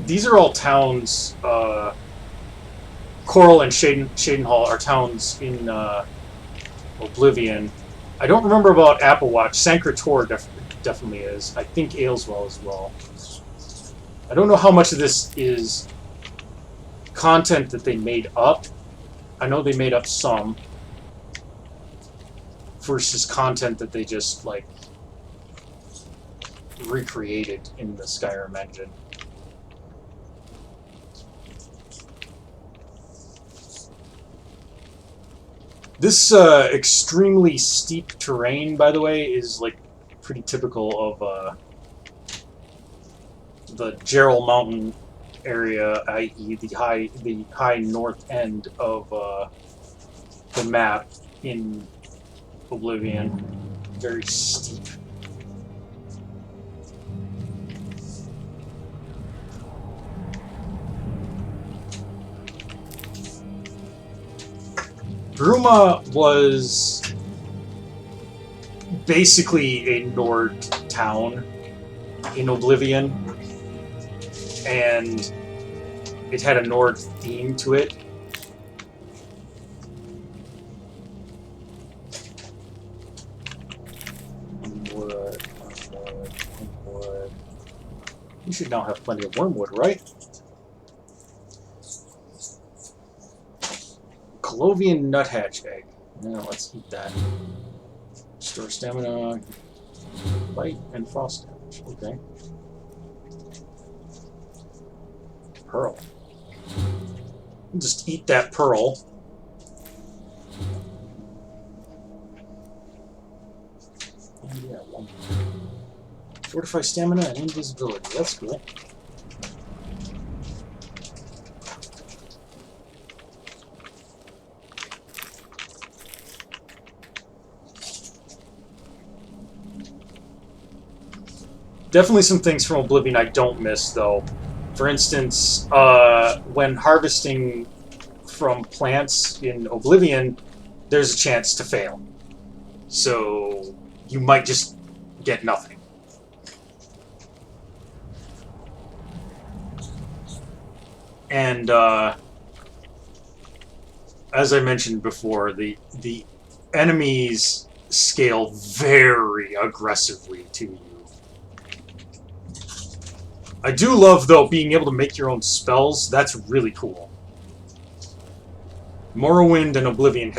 These are all towns. Coral and Shadenhall are towns in Oblivion. I don't remember about Applewatch. Sancrator definitely is. I think Ayleswell as well. I don't know how much of this is content that they made up. I know they made up some. Versus content that they just, like, recreated in the Skyrim engine. This extremely steep terrain, by the way, is like pretty typical of the Gerald Mountain area, i.e., the high north end of the map in Oblivion. Very steep. Bruma was basically a Nord town in Oblivion, and it had a Nord theme to it. Wormwood. You should now have plenty of wormwood, right? Colovian nuthatch egg. Now let's eat that. Restore stamina, bite, and frost damage. Okay. Pearl. Just eat that pearl. Oh yeah, one. Fortify stamina and invisibility. That's cool. Definitely some things from Oblivion I don't miss, though. For instance, when harvesting from plants in Oblivion, there's a chance to fail. So you might just get nothing. And as I mentioned before, the enemies scale very aggressively to you. I do love, though, being able to make your own spells. That's really cool. Morrowind and Oblivion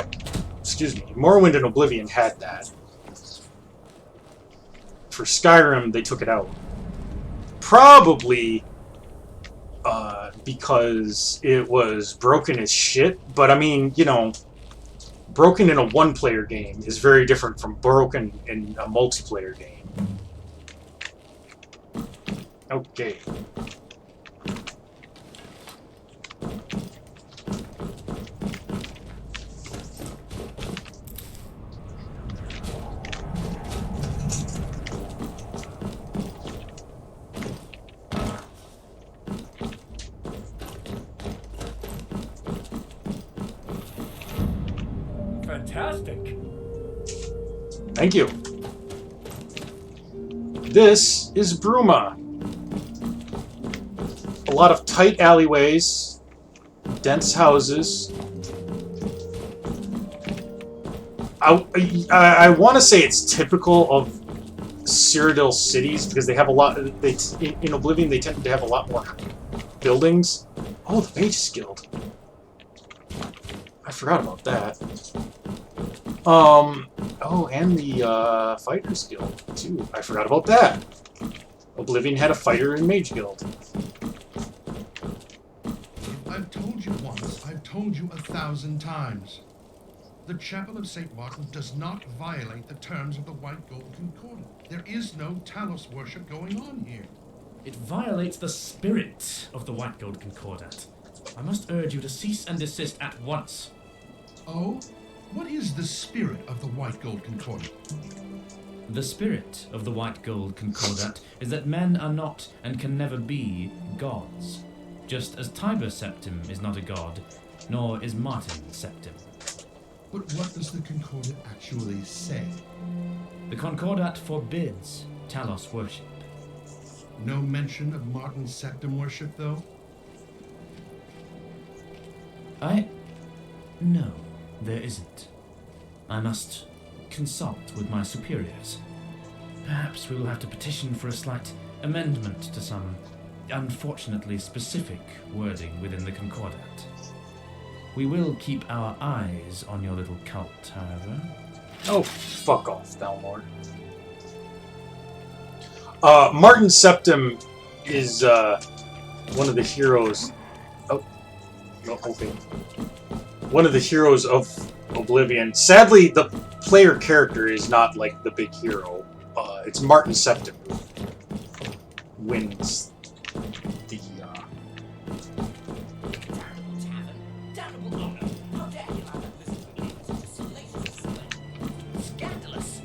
had that. For Skyrim, they took it out. Probably because it was broken as shit. But, I mean, you know, broken in a one-player game is very different from broken in a multiplayer game. Okay. Fantastic. Thank you. This is Bruma. A lot of tight alleyways, dense houses. I want to say it's typical of Cyrodiil cities because they have a lot. In Oblivion, they tend to have a lot more buildings. Oh, the Mage's Guild. I forgot about that. Oh, and the Fighters Guild too. I forgot about that. Oblivion had a fighter and Mage Guild. I've told you once, I've told you 1,000 times. The Chapel of St. Martin does not violate the terms of the White Gold Concordat. There is no Talos worship going on here. It violates the spirit of the White Gold Concordat. I must urge you to cease and desist at once. Oh? What is the spirit of the White Gold Concordat? The spirit of the White Gold Concordat is that men are not and can never be gods. Just as Tiber Septim is not a god, nor is Martin Septim. But what does the Concordat actually say? The Concordat forbids Talos worship. No mention of Martin's septum worship, though? No, there isn't. I must consult with my superiors. Perhaps we will have to petition for a slight amendment to some unfortunately specific wording within the Concordat. We will keep our eyes on your little cult, however. Oh, fuck off, Thalmor. Martin Septim is one of the heroes. Oh, no, okay. One of the heroes of Oblivion. Sadly, the player character is not like the big hero. It's Martin Septim who wins the. Scandalous!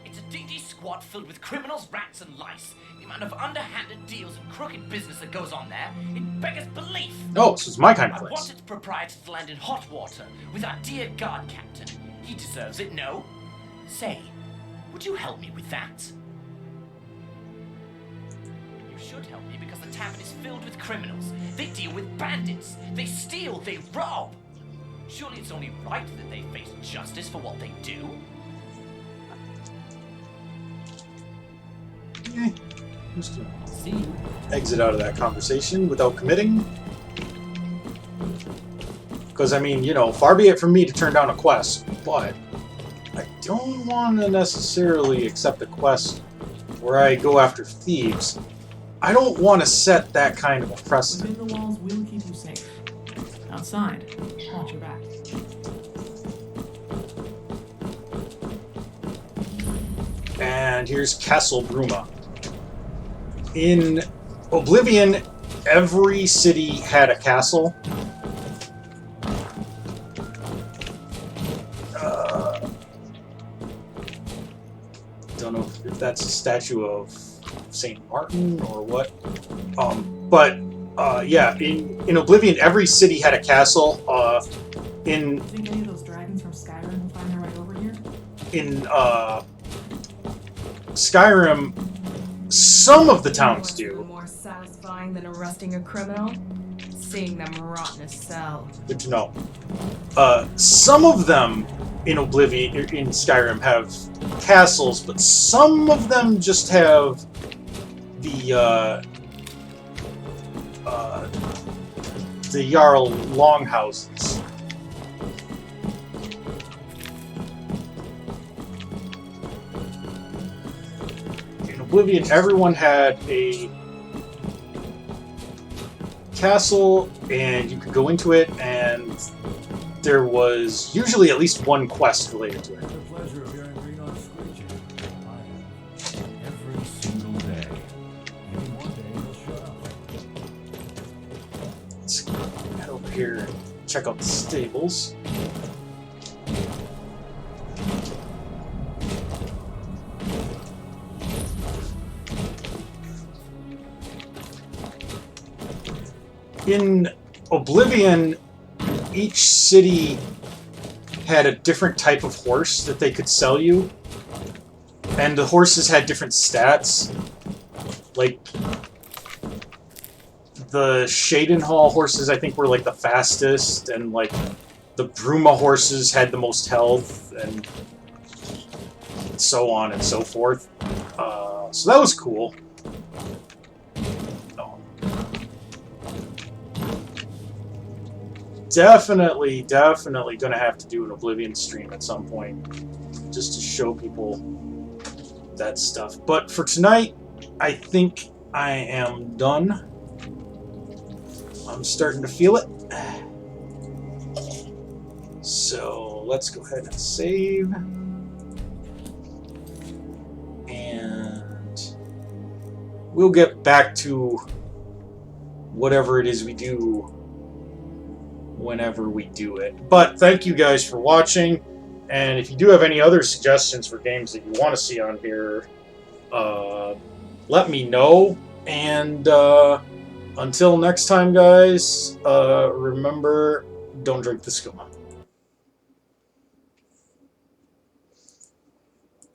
It's a DD squad filled with criminals, rats, and lice. The amount of underhanded deals and crooked business that goes on there, it beggars belief. Oh, so it's my kind of I place. want its proprietor to land in hot water with our dear guard captain. He deserves it, no? Say, would you help me with that? You should help me because the tavern is filled with criminals. They deal with bandits. They steal, they rob. Surely it's only right that they face justice for what they do. Okay. Just gonna exit out of that conversation without committing. Because, I mean, you know, far be it from me to turn down a quest, but I don't want to necessarily accept a quest where I go after thieves. I don't want to set that kind of a precedent. Within the walls, we'll keep you safe. Outside, watch your back. And here's Castle Bruma. In Oblivion, every city had a castle. Don't know if that's a statue of Saint Martin or what. Yeah, in Oblivion, every city had a castle. You think any of those dragons from Skyrim will find their way over here? In Skyrim, some of the towns do. More satisfying than arresting a criminal? Seeing them rot in a cell. Good to know. Some of them in Oblivion, in Skyrim, have castles, but some of them just have the Jarl longhouses. In Oblivion, everyone had a castle, and you could go into it, and there was usually at least one quest related to it. The pleasure of hearing Greenon screeching. Every single day. Maybe one day he'll shut up. Let's head over here and check out the stables. In Oblivion, each city had a different type of horse that they could sell you, and the horses had different stats. Like, the Shadenhall horses, I think, were like the fastest, and like the Bruma horses had the most health, and so on and so forth. So that was cool. Definitely gonna have to do an Oblivion stream at some point, just to show people that stuff. But for tonight, I think I am done. I'm starting to feel it. So let's go ahead and save. And we'll get back to whatever it is we do whenever we do it. But thank you guys for watching, and if you do have any other suggestions for games that you want to see on here, let me know. And until next time, guys, remember, don't drink the skooma.